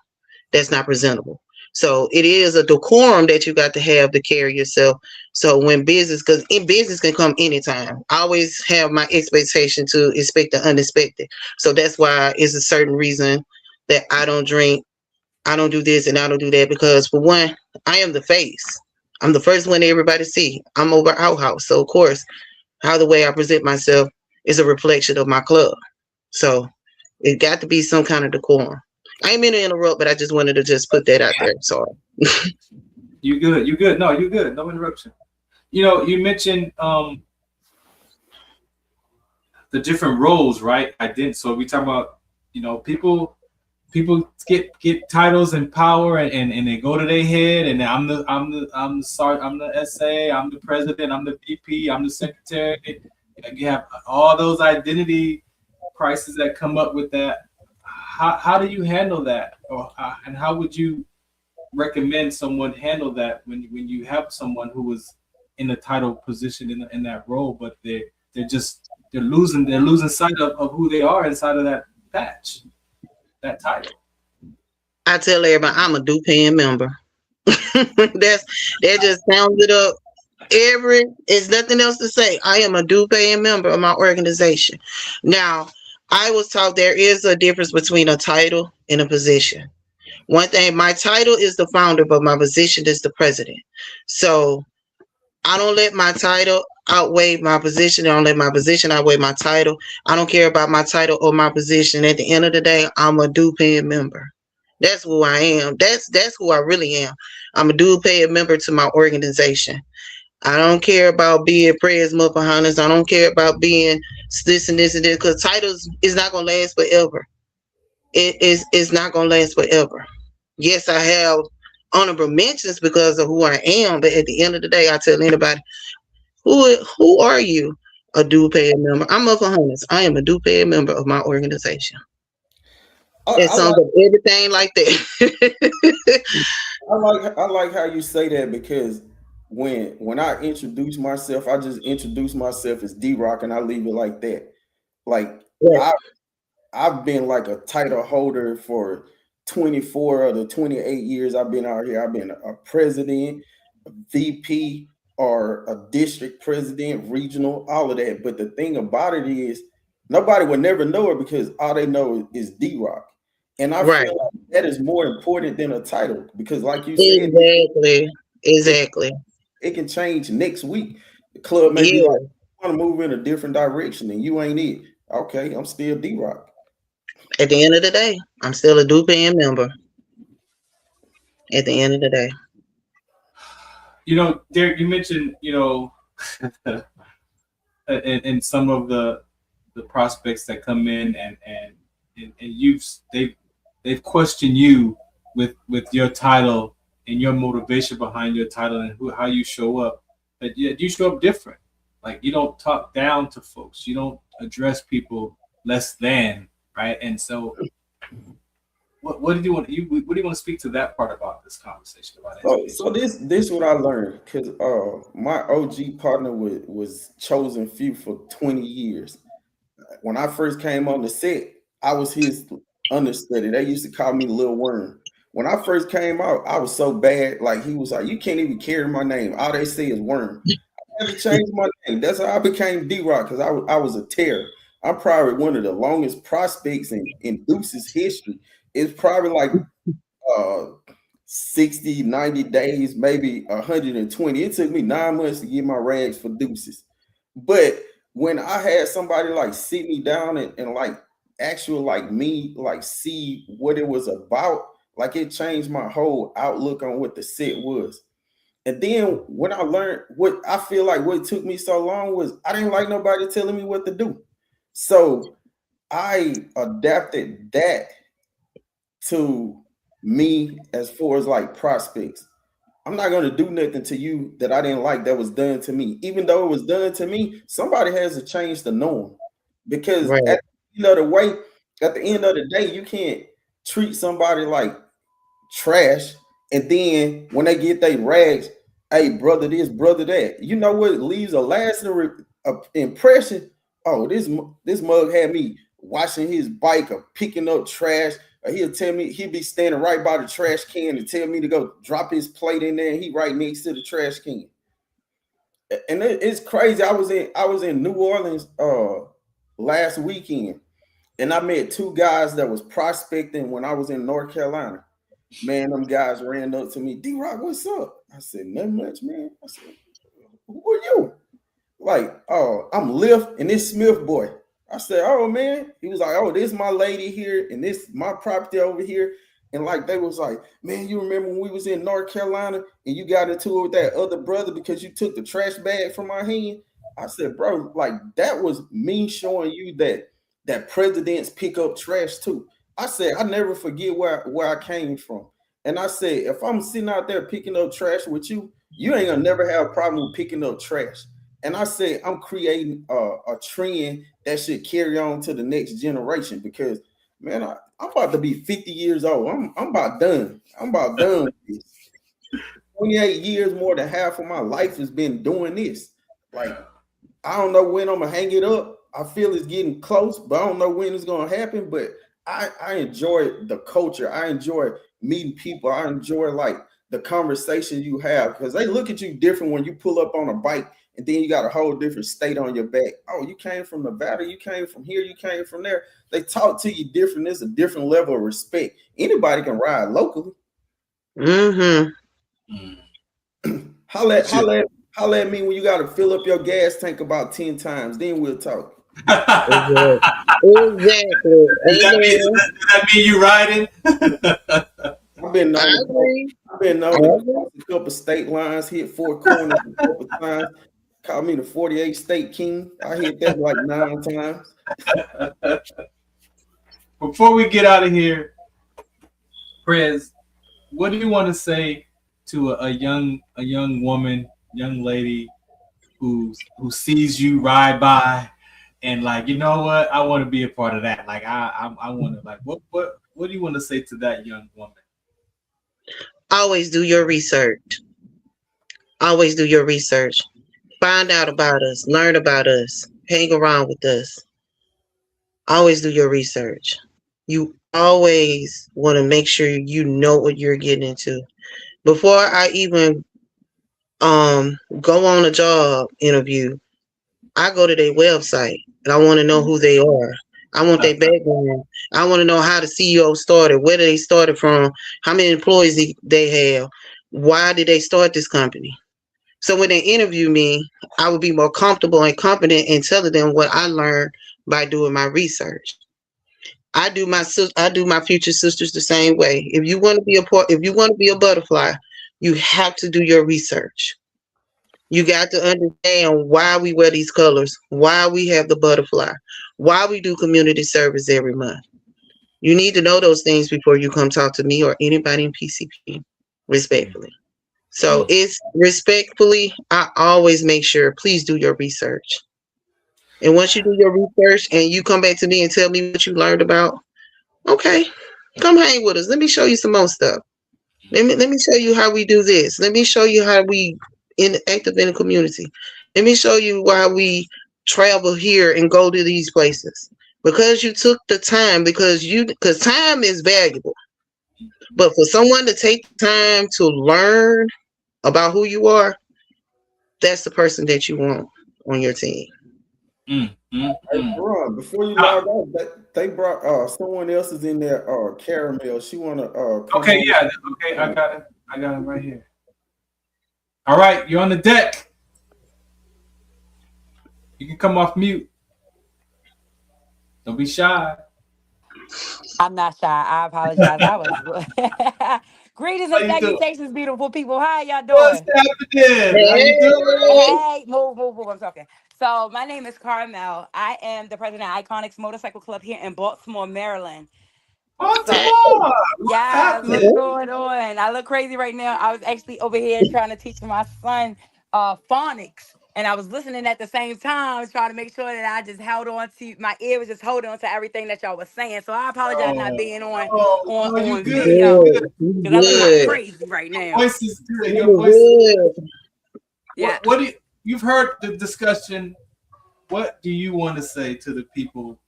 That's not presentable. So it is a decorum that you got to have to carry yourself. So when business, because in business can come anytime. I always have my expectation to expect the unexpected. So that's why it's a certain reason that I don't drink, I don't do this and I don't do that, because for one, I am the face. I'm the first one everybody see. I'm over our house. So of course, how the way I present myself is a reflection of my club. So it got to be some kind of decorum. I ain't mean to interrupt, but I just wanted to just put that out there. Sorry. You good. No, you good. No interruption. You mentioned the different roles, right? So we talk about, people get titles and power and they go to their head, and I'm the SA, I'm the president, I'm the VP, I'm the secretary. You have all those identity crises that come up with that. How do you handle that, and how would you recommend someone handle that when you have someone who was in the title position in that role, but they're losing sight of who they are inside of that patch, that title? I tell everybody I'm a due paying member. that just sounds it up. It's nothing else to say. I am a due paying member of my organization. Now, I was taught there is a difference between a title and a position. One thing, my title is the founder, but my position is the president. So I don't let my title outweigh my position. I don't let my position outweigh my title. I don't care about my title or my position. At the end of the day, I'm a due paying member. That's who I am. That's who I really am. I'm a due paying member to my organization. I don't care about being prayers Muffin I don't care about being this and this and this, because titles is not gonna last forever. It's not gonna last forever. Yes, I have honorable mentions because of who I am, but at the end of the day, I tell anybody, who are you? A due paying member. I'm Muffin Hunters. I am a due paying member of my organization. It sums up everything like that. I like how you say that, because when I introduce myself, I just introduce myself as D-Rock and I leave it like that. Like I've been like a title holder for 24 of the 28 years I've been out here. I've been a president, a VP, or a district president, regional, all of that. But the thing about it is nobody would never know it because all they know is D-Rock. And I feel like that is more important than a title, because like you said, exactly. It can change next week. The club may be like, I want to move in a different direction and you ain't it. Okay, I'm still D-Rock. At the end of the day, I'm still a due paying member. At the end of the day. Derrick, you mentioned, and some of the prospects that come in and they've questioned you with your title and your motivation behind your title and how you show up. But you show up different. Like, you don't talk down to folks. You don't address people less than, right? And so, what do you want to speak to that part about this conversation about education? So this is what I learned, because my OG partner was chosen few for 20 years. When I first came on the set, I was his understudy. They used to call me Lil Worm. When I first came out, I was so bad. Like, he was like, you can't even carry my name. All they say is Worm. I had to change my name. That's how I became D-Rock, because I was a terror. I'm probably one of the longest prospects in Deuce's history. It's probably like 60, 90 days, maybe 120. It took me 9 months to get my rags for Deuces. But when I had somebody like sit me down and like actual like me, like see what it was about, like it changed my whole outlook on what the set was. And then when I learned what I feel like what took me so long was I didn't like nobody telling me what to do. So I adapted that to me as far as like prospects. I'm not going to do nothing to you that I didn't like that was done to me. Even though it was done to me, somebody has to change the norm. Because at the end of the day, you can't treat somebody like trash, and then when they get their rags, hey, brother this, brother that. You know what leaves a lasting impression? Oh, this mug had me washing his bike or picking up trash. He'll tell me, he'll be standing right by the trash can and tell me to go drop his plate in there, and he right next to the trash can. And it's crazy. I was in New Orleans last weekend, and I met two guys that was prospecting when I was in North Carolina. Man, them guys ran up to me, D-Rock, what's up? I said, nothing much, man. I said, who are you? Like, oh, I'm Lift and this Smith boy. I said, oh, man. He was like, oh, this is my lady here and this my property over here. And like, they was like, man, you remember when we was in North Carolina and you got into it with that other brother because you took the trash bag from my hand? I said, bro, like, that was me showing you that presidents pick up trash too. I said, I never forget where I came from. And I said, if I'm sitting out there picking up trash with you, you ain't gonna never have a problem with picking up trash. And I said, I'm creating a trend that should carry on to the next generation, because, man, I'm about to be 50 years old. I'm about done. I'm about done with this. 28 years, more than half of my life has been doing this. Like, I don't know when I'm gonna hang it up. I feel it's getting close, but I don't know when it's gonna happen. But I enjoy the culture. I enjoy meeting people. I enjoy like the conversation you have, because they look at you different when you pull up on a bike and then you got a whole different state on your back. Oh, you came from Nevada, you came from here, you came from there. They talk to you different. There's a different level of respect. Anybody can ride locally. Holla at me when you got to fill up your gas tank about 10 times. Then we'll talk. Exactly. Does that mean you riding? I've been known to cross a couple state lines, hit 4 corners a couple times. Call me the 48 state king. I hit that like 9 times. Before we get out of here, Prez, what do you want to say to a young woman, young lady who sees you ride by and like, you know what, I want to be a part of that. Like I want to, like, what do you want to say to that young woman? Always do your research. Always do your research. Find out about us. Learn about us. Hang around with us. Always do your research. You always want to make sure you know what you're getting into. Before I even go on a job interview, I go to their website and I want to know who they are. I want their background. I want to know how the CEO started, where they started from, how many employees they have, why did they start this company. So when they interview me, I will be more comfortable and confident in telling them what I learned by doing my research. I do my future sisters the same way. If you want to be a butterfly, you have to do your research. You got to understand why we wear these colors, why we have the butterfly, why we do community service every month. You need to know those things before you come talk to me or anybody in PCP, respectfully. So it's respectfully, I always make sure, please do your research. And once you do your research and you come back to me and tell me what you learned about, okay, come hang with us. Let me show you some more stuff. Let me show you how we do this. Let me show you how we active in the community. Let me show you why we travel here and go to these places. Because you took the time, because time is valuable. But for someone to take time to learn about who you are, that's the person that you want on your team. Hey, bro, before you log off, they brought someone else is in there. Caramel. She wanna okay, yeah, okay, I got it right here. All right, you're on the deck. You can come off mute. Don't be shy. I'm not shy. I apologize. I was greetings and salutations, beautiful people. How y'all doing? What's happening? How you doing? Hey, move. I'm talking. So my name is Carmel. I am the president of Iconics Motorcycle Club here in Baltimore, Maryland. Baltimore. Yeah, what's going on? I look crazy right now. I was actually over here trying to teach my son phonics. And I was listening at the same time, trying to make sure that I just held on to my ear was just holding on to everything that y'all was saying. So I apologize not being on video because I look like crazy right now. Your voice is good. Your voice is good. Yeah. What do you've heard the discussion? What do you want to say to the people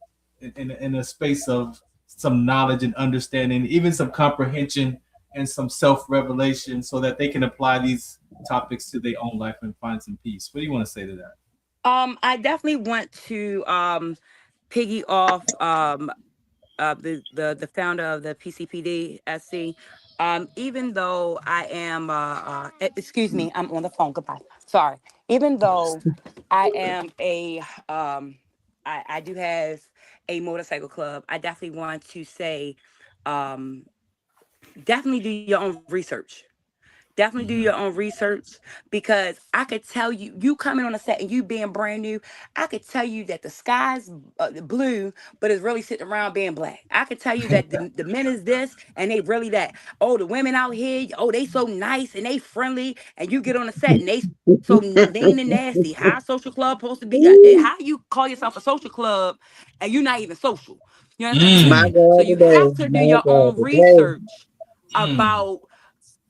in a space of some knowledge and understanding, even some comprehension and some self-revelation, so that they can apply these topics to their own life and find some peace? What do you want to say to that? I definitely want to piggy off the founder of the PCPD SC. Even though I am excuse me, I'm on the phone. Goodbye. Sorry. Even though I am I do have a motorcycle club, I definitely want to say definitely do your own research. Definitely do your own research, because I could tell you coming on a set and you being brand new, I could tell you that the sky's blue, but it's really sitting around being black. I could tell you that the men is this and they really that. Oh, the women out here, oh, they so nice and they friendly, and you get on a set and they so mean and nasty. How a social club supposed to be? How you call yourself a social club and you're not even social? You know what I'm saying? So you have to do your own research about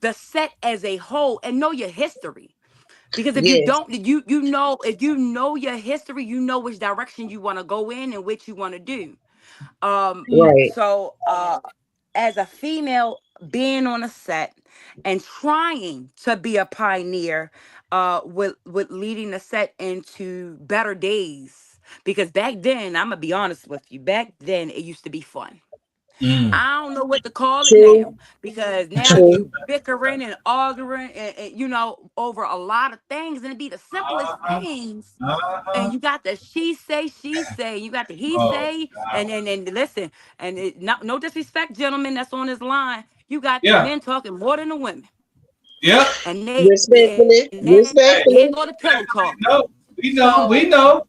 the set as a whole and know your history, because if you don't, if you know your history, you know which direction you want to go in and which you want to do. So as a female being on a set and trying to be a pioneer with leading the set into better days. Because back then, I'm gonna be honest with you, back then it used to be fun. I don't know what to call it now, because now you bickering and arguing and over a lot of things, and it be the simplest things. And you got the she say, you got the he say, and then listen, and no disrespect, gentlemen, that's on this line. You got the men talking more than the women. Yep. And Respectfully. here go the pillow talk. We know.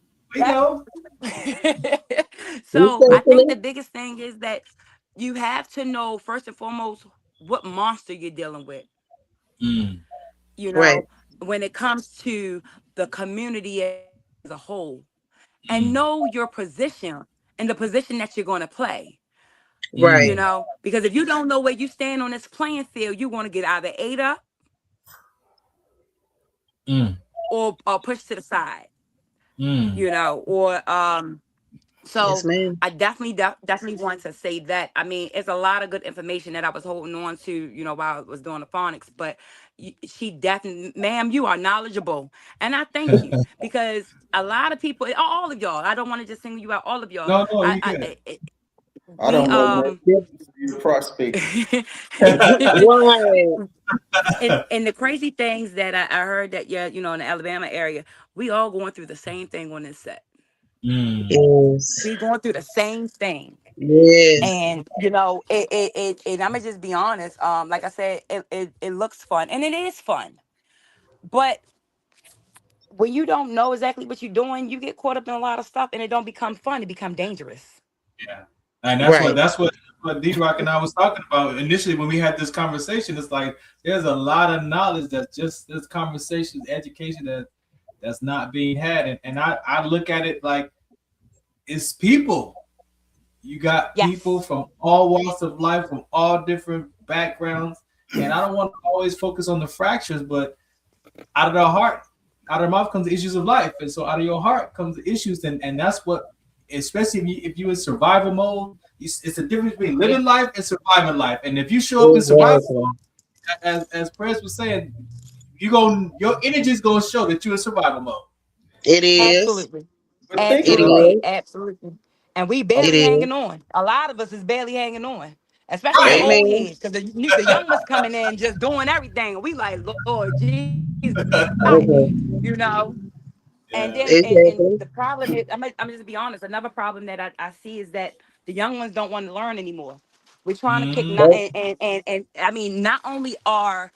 So I think the biggest thing is that you have to know, first and foremost, what monster you're dealing with. Right. When it comes to the community as a whole, and know your position and the position that you're going to play. Right. Because if you don't know where you stand on this playing field, you're going to get either ate up or pushed to the side. So yes, I definitely want to say that. I mean, it's a lot of good information that I was holding on to, while I was doing the phonics, but she definitely, ma'am, you are knowledgeable. And I thank you, because a lot of people, all of y'all, I don't want to just single you out, all of y'all. No, you good. I don't know that prospect. And the crazy things that I heard that, in the Alabama area, we all going through the same thing on this set. Yes. We going through the same thing. Yes. And and I'm gonna just be honest. Like I said, it looks fun, and it is fun. But when you don't know exactly what you're doing, you get caught up in a lot of stuff, and it don't become fun. It become dangerous. Yeah, and that's what D-Rock and I was talking about initially when we had this conversation. It's like there's a lot of knowledge that's just this conversation, education that's not being had, and I look at it like it's people. You got people from all walks of life, from all different backgrounds, and I don't want to always focus on the fractures, but out of the heart, out of the mouth comes the issues of life, and so out of your heart comes the issues, and that's what, especially if you in survival mode, it's a difference between living life and surviving life. And if you show up in survival mode, as Prez was saying, your energy is gonna show that you're in survival mode. It is absolutely. And we barely hanging on. A lot of us is barely hanging on, especially the old heads, because the young ones coming in just doing everything. And we like, Lord Jesus, And then and the problem is, I'm just be honest. Another problem that I see is that the young ones don't want to learn anymore. We're trying to kick and I mean, not only are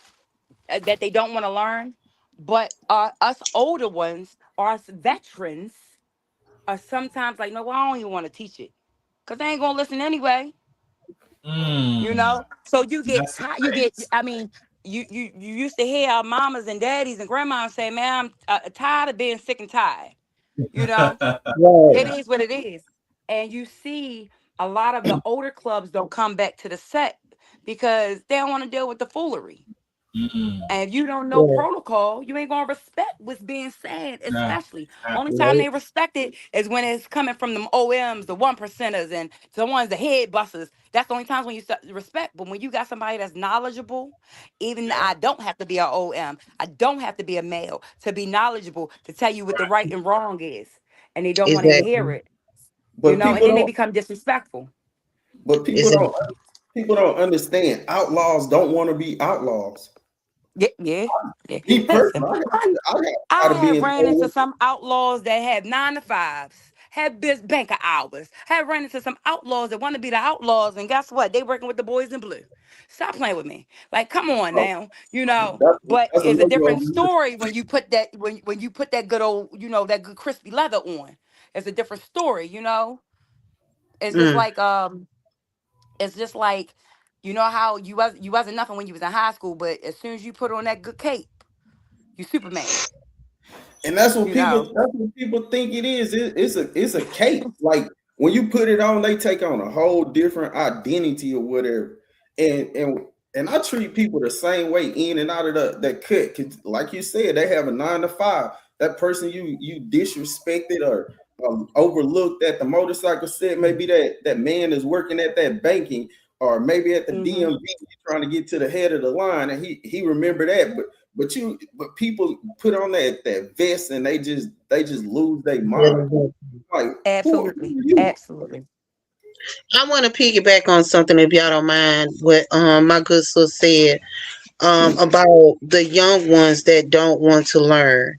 that they don't want to learn, but us older ones, or us veterans, are sometimes like, no, I don't even want to teach it, because they ain't gonna listen anyway. So you get tired. I mean, you used to hear our mamas and daddies and grandmas say, man, I'm tired of being sick and tired. It is what it is. And you see a lot of the older clubs don't come back to the set because they don't want to deal with the foolery. And if you don't know protocol, you ain't gonna respect what's being said, especially. Only time they respect it is when it's coming from them OMs, the 1%ers, and the ones, the head busters. That's the only times when you respect. But when you got somebody that's knowledgeable, even I don't have to be an OM, I don't have to be a male to be knowledgeable, to tell you what the right and wrong is. And they don't want to hear it. But and then they become disrespectful. But people don't understand. Outlaws don't want to be outlaws. Yeah. Me personally, I have ran into some outlaws that had 9 to 5s, had banker hours, had ran into some outlaws that want to be the outlaws, and guess what? They working with the boys in blue. Stop playing with me. Like, come on now, But it's a different story when you put that when you put that good old, that good crispy leather on. It's a different story, It's just like it's just like. You know how you wasn't nothing when you was in high school, but as soon as you put on that good cape, you Superman. And that's what people think it is. It's a cape. Like when you put it on, they take on a whole different identity or whatever. And I treat people the same way in and out of that cut. Cause like you said, they have a 9 to 5. That person you disrespected or overlooked at the motorcycle set, maybe that man is working at that banking or maybe at the Mm-hmm. DMV trying to get to the head of the line, and he remember that. But people put on that vest and they just lose their mind. Like, Absolutely. who are you? Absolutely. I want to piggyback on something, if y'all don't mind, what my good sister said about the young ones that don't want to learn.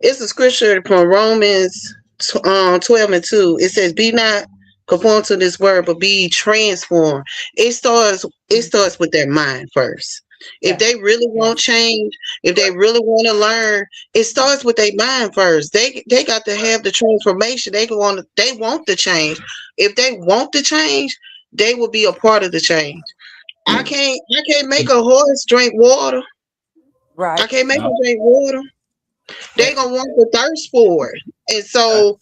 It's a scripture from Romans 12:2. It says, "Be not conformed to this word, but be transformed." It starts with their mind first. If they really want change, if they really want to learn, it starts with their mind first. They got to have the transformation. They want the change. If they want the change, they will be a part of the change. I can't make a horse drink water. Right. I can't make them drink water. They gonna want the thirst for it. And so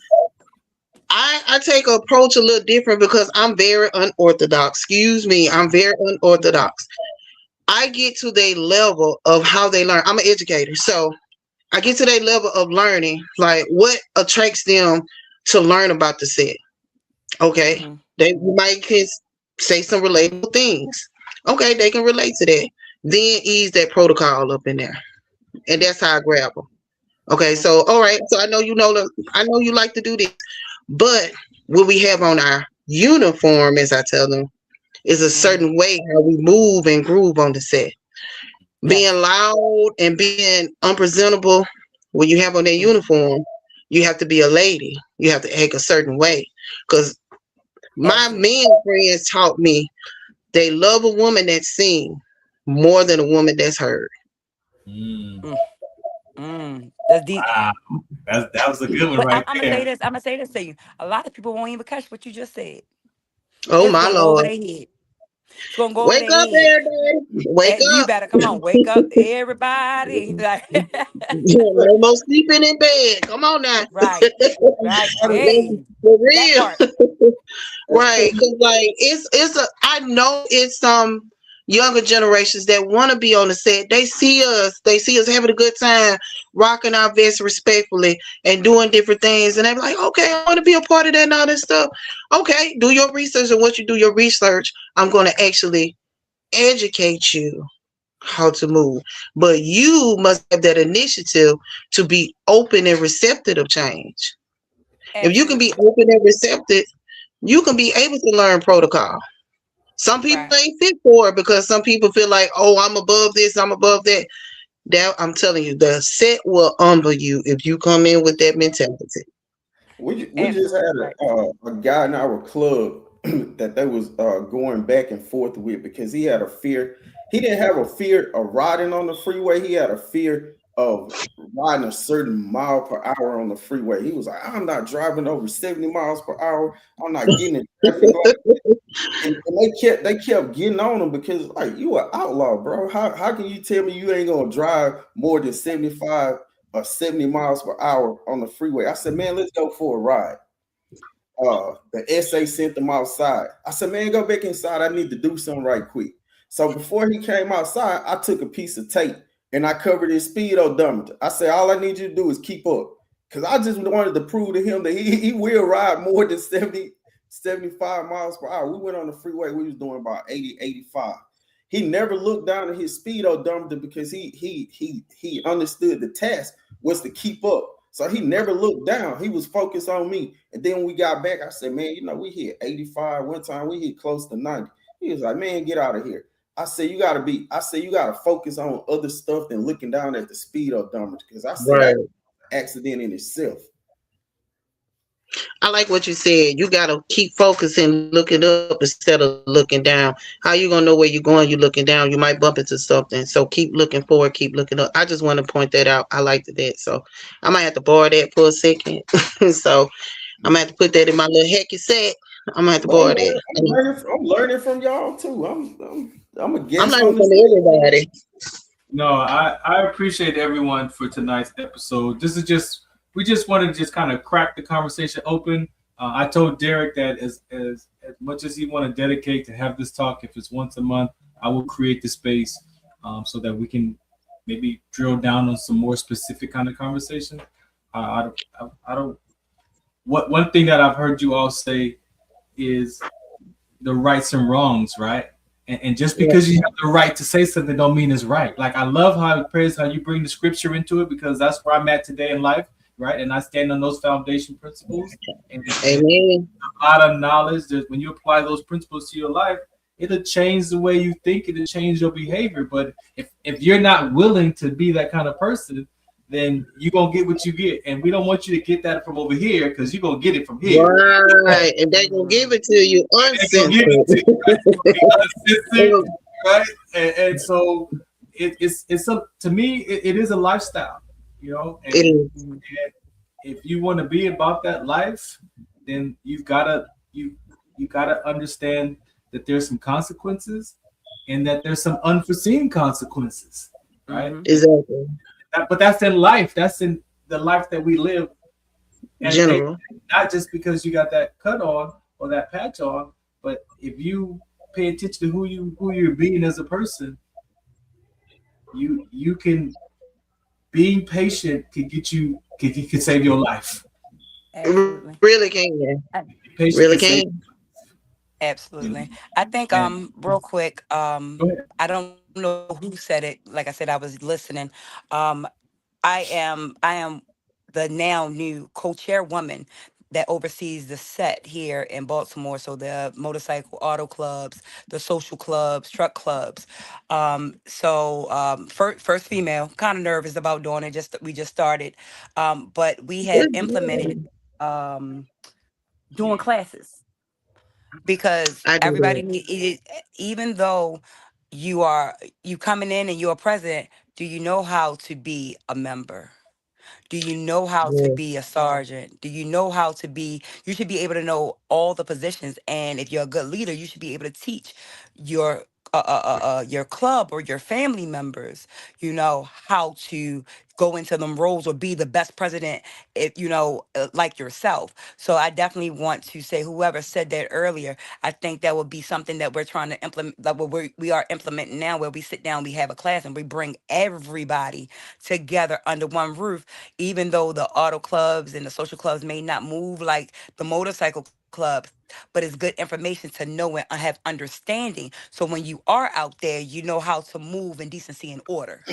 I take an approach a little different because I'm very unorthodox. Excuse me, I'm very unorthodox. I get to their level of how they learn. I'm an educator, so I get to their level of learning, like what attracts them to learn about the set. Okay, they might can say some relatable things. Okay, they can relate to that. Then ease that protocol up in there, and that's how I grab them. Okay, so all right, so I know you like to do this, but what we have on our uniform, as I tell them, is a certain way how we move and groove on the set. Being loud and being unpresentable, when you have on that uniform, you have to be a lady. You have to act a certain way. Because my men friends taught me they love a woman that's seen more than a woman that's heard. That's deep. Wow. That was a good one right I'm there. I'm gonna say this to you. A lot of people won't even catch what you just said. Oh It's my gonna go over Lord. their head. It's gonna go Wake over their up, head. everybody. Wake You up. better come on, wake up, everybody. Like, No more sleeping in bed. Come on now. right. Hey, For that real. part. Right. Because like I know it's some younger generations that want to be on the set. They see us having a good time, rocking our vests respectfully and doing different things. And they're like, okay, I want to be a part of that and all this stuff. Okay, do your research, and once you do your research, I'm going to actually educate you how to move. But you must have that initiative to be open and receptive of change. If you can be open and receptive, you can be able to learn protocol. Some people ain't fit for it because some people feel like, oh, I'm above this, I'm above that. That I'm telling you, the set will humble you if you come in with that mentality. We just had a guy in our club that they was going back and forth with because he had a fear. He didn't have a fear of riding on the freeway. He had a fear of riding a certain mile per hour on the freeway. He was like, I'm not driving over 70 miles per hour. I'm not getting in traffic. And they kept getting on him because like, you an outlaw, bro. How can you tell me you ain't gonna drive more than 75 or 70 miles per hour on the freeway? I said, man, let's go for a ride. The SA sent them outside. I said, man, go back inside. I need to do something right quick. So before he came outside, I took a piece of tape and I covered his speed odometer. I said, all I need you to do is keep up. Because I just wanted to prove to him that he will ride more than 75 miles per hour. We went on the freeway. We was doing about 80, 85. He never looked down at his speed odometer because he understood the task was to keep up. So he never looked down. He was focused on me. And then when we got back, I said, man, we hit 85. One time we hit close to 90. He was like, man, get out of here. I said, you got to focus on other stuff than looking down at the speed odometer. Because I said, that's an accident in itself. I like what you said. You got to keep focusing, looking up instead of looking down. How you going to know where you're going? You're looking down. You might bump into something. So keep looking forward, keep looking up. I just want to point that out. I liked that. So I might have to borrow that for a second. So I'm going to have to put that in my little hecky set. I'm going to have to borrow that. I'm learning from y'all too. I'm a guest. I'm learning from everybody. No, I appreciate everyone for tonight's episode. We just wanted to just kind of crack the conversation open. I told Derrick that as much as he want to dedicate to have this talk, if it's once a month, I will create the space so that we can maybe drill down on some more specific kind of conversation. I don't. One thing that I've heard you all say is the rights and wrongs, right? And just because you have the right to say something don't mean it's right. Like I love how you bring the scripture into it, because that's where I'm at today in life, right? And I stand on those foundation principles. And Amen. A lot of knowledge that when you apply those principles to your life, it'll change the way you think, it'll change your behavior. But if you're not willing to be that kind of person, then you're gonna get what you get. And we don't want you to get that from over here, because you're gonna get it from here. Right. And they're gonna give it to you uncensored. Right? And so it's to me, it is a lifestyle, you know. And if you want to be about that life, then you gotta understand that there's some consequences, and that there's some unforeseen consequences, right? Exactly. But that's in life. That's in the life that we live. In general. Not just because you got that cut on or that patch on, but if you pay attention to who you're being as a person, you can, being patient can save your life. Absolutely. Really can. Really can. Absolutely. I think real quick, I don't know who said it. Like I said, I was listening. I am the now new co-chairwoman that oversees the set here in Baltimore. So the motorcycle auto clubs, the social clubs, truck clubs. First female, kind of nervous about doing it. We just started. But we have implemented doing classes. Because everybody, even though you coming in and you're a president, do you know how to be a member? Do you know how to be a sergeant? Do you know how to be? You should be able to know all the positions, and if you're a good leader, you should be able to teach your club or your family members, you know, how to go into them roles or be the best president, if you know, like yourself. So I definitely want to say, whoever said that earlier, I think that would be something that we're trying to implement, that we are implementing now, where we sit down, we have a class, and we bring everybody together under one roof, even though the auto clubs and the social clubs may not move like the motorcycle clubs, but it's good information to know and have understanding. So when you are out there, you know how to move in decency and order.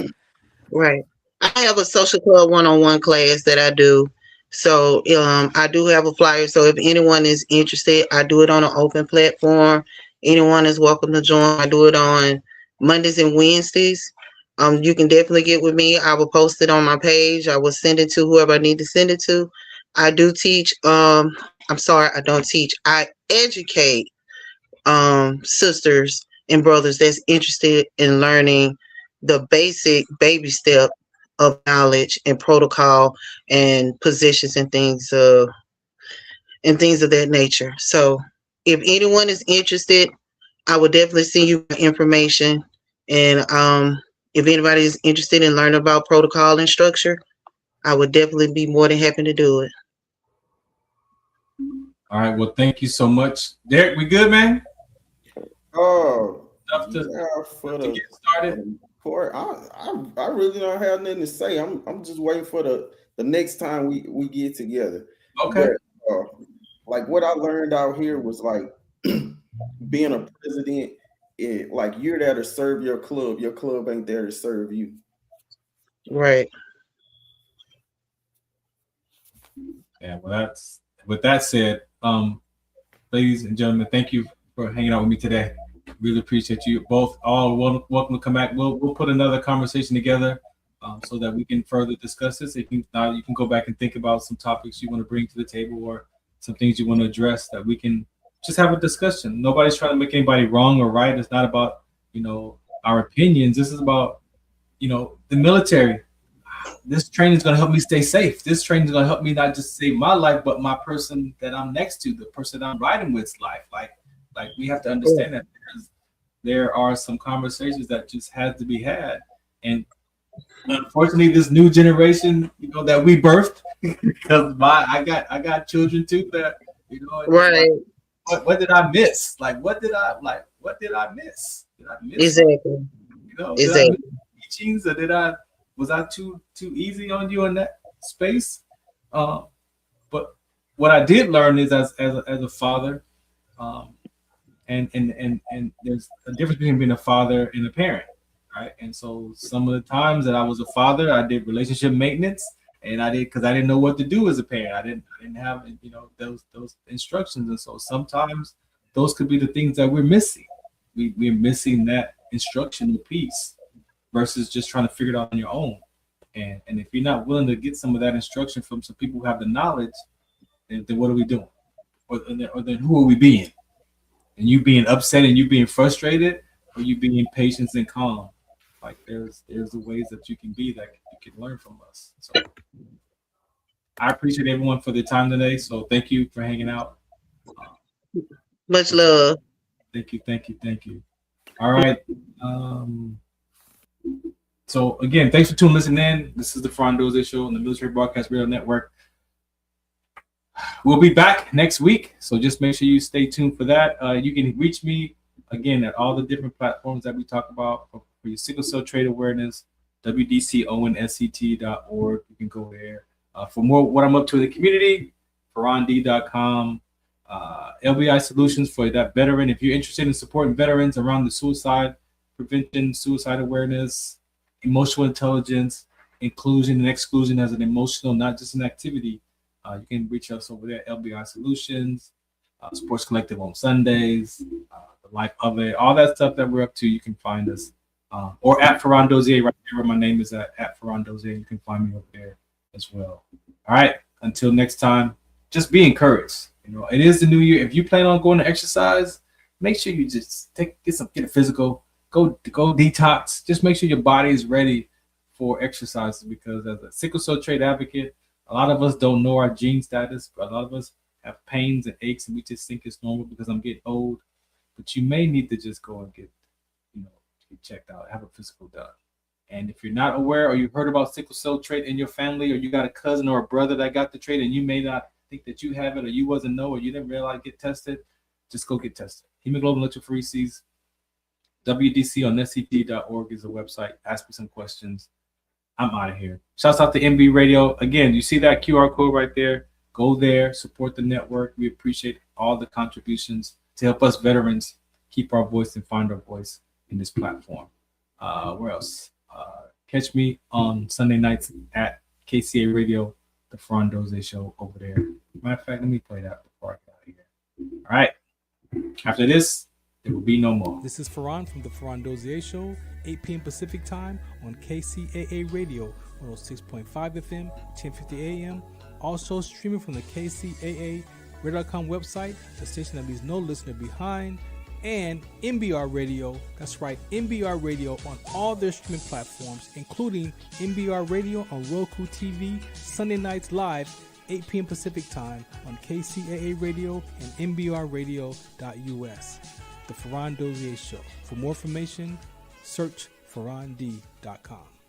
Right. I have a social club one-on-one class that I do. So I do have a flyer. So if anyone is interested, I do it on an open platform. Anyone is welcome to join. I do it on Mondays and Wednesdays. You can definitely get with me. I will post it on my page. I will send it to whoever I need to send it to. I do teach. I'm sorry, I don't teach. I educate sisters and brothers that's interested in learning the basic baby step of knowledge and protocol and positions and things of that nature. So if anyone is interested, I will definitely send you information. And if anybody is interested in learning about protocol and structure, I would definitely be more than happy to do it. All right. Well, thank you so much, Derrick. We good, man? Oh, Enough to get started. I really don't have nothing to say. I'm just waiting for the next time we get together. Okay. But, like what I learned out here was like being a president. Like you're there to serve your club. Your club ain't there to serve you. Right. Yeah. Well, with that said, ladies and gentlemen, thank you for hanging out with me today. Really appreciate you both. All welcome to come back. We'll put another conversation together so that we can further discuss this. If you can go back and think about some topics you want to bring to the table or some things you want to address, that we can just have a discussion. Nobody's trying to make anybody wrong or right. It's not about, you know, our opinions. This is about, you know, the military. This training is going to help me stay safe. This training is going to help me not just save my life, but my person that I'm next to, the person I'm riding with's life. Like we have to understand that there are some conversations that just had to be had. And unfortunately, this new generation, you know, that we birthed, because I got children too that, you know, right. Like, what did I miss? What did I miss? Did I miss exactly. You know, exactly. Did I miss teachings, or was I too easy on you in that space? But what I did learn is as a father, and there's a difference between being a father and a parent, right? And so some of the times that I was a father, I did relationship maintenance, and I did because I didn't know what to do as a parent. I didn't have those instructions, and so sometimes those could be the things that we're missing. We're missing that instructional piece versus just trying to figure it out on your own. And if you're not willing to get some of that instruction from some people who have the knowledge, then what are we doing? Or then who are we being? And you being upset and you being frustrated, or you being patient and calm? Like there's the ways that you can be that you can learn from us. So I appreciate everyone for their time today. So thank you for hanging out. Much love. Thank you. All right. So again, thanks for listening in. This is the Farron Dozier Show on the Military Broadcast Radio Network. We'll be back next week, so just make sure you stay tuned for that. You can reach me again at all the different platforms that we talk about for your sickle cell trait awareness, wdconsect.org. You can go there. For more what I'm up to in the community, farrond.com. LBI Solutions for that veteran. If you're interested in supporting veterans around the suicide prevention, suicide awareness, emotional intelligence, inclusion and exclusion as an emotional, not just an activity, you can reach us over there, LBI Solutions, Sports Collective on Sundays, the life of it, all that stuff that we're up to. You can find us, or at Farron Dozier, right there where my name is at Farron Dozier. You can find me over there as well. All right, until next time, just be encouraged. It is the new year. If you plan on going to exercise, make sure you just get a physical, go detox. Just make sure your body is ready for exercises, because as a sickle cell trait advocate, a lot of us don't know our gene status, but a lot of us have pains and aches, and we just think it's normal because I'm getting old. But you may need to just go and get checked out, have a physical done. And if you're not aware, or you've heard about sickle cell trait in your family, or you got a cousin or a brother that got the trait and you may not think that you have it, or you wasn't know, or you didn't realize, get tested, just go get tested. Hemoglobin electrophoresis, wdconsect.org is the website. Ask me some questions. I'm out of here. Shouts out to MB Radio. Again, you see that QR code right there. Go there, support the network. We appreciate all the contributions to help us veterans keep our voice and find our voice in this platform. Where else? Catch me on Sunday nights at KCA Radio, the Farron Dozier Show over there. Matter of fact, let me play that before I get out of here. All right. After this, there will be no more. This is Farron from the Farron Dozier Show, 8 p.m. Pacific Time on KCAA Radio, 106.5 FM, 1050 AM. Also streaming from the KCAA Radio.com website, the station that leaves no listener behind, and MBR Radio. That's right, MBR Radio on all their streaming platforms, including MBR Radio on Roku TV, Sunday nights live, 8 p.m. Pacific Time on KCAA Radio and MBRradio.us. The Farron Dozier Show. For more information, search farrond.com.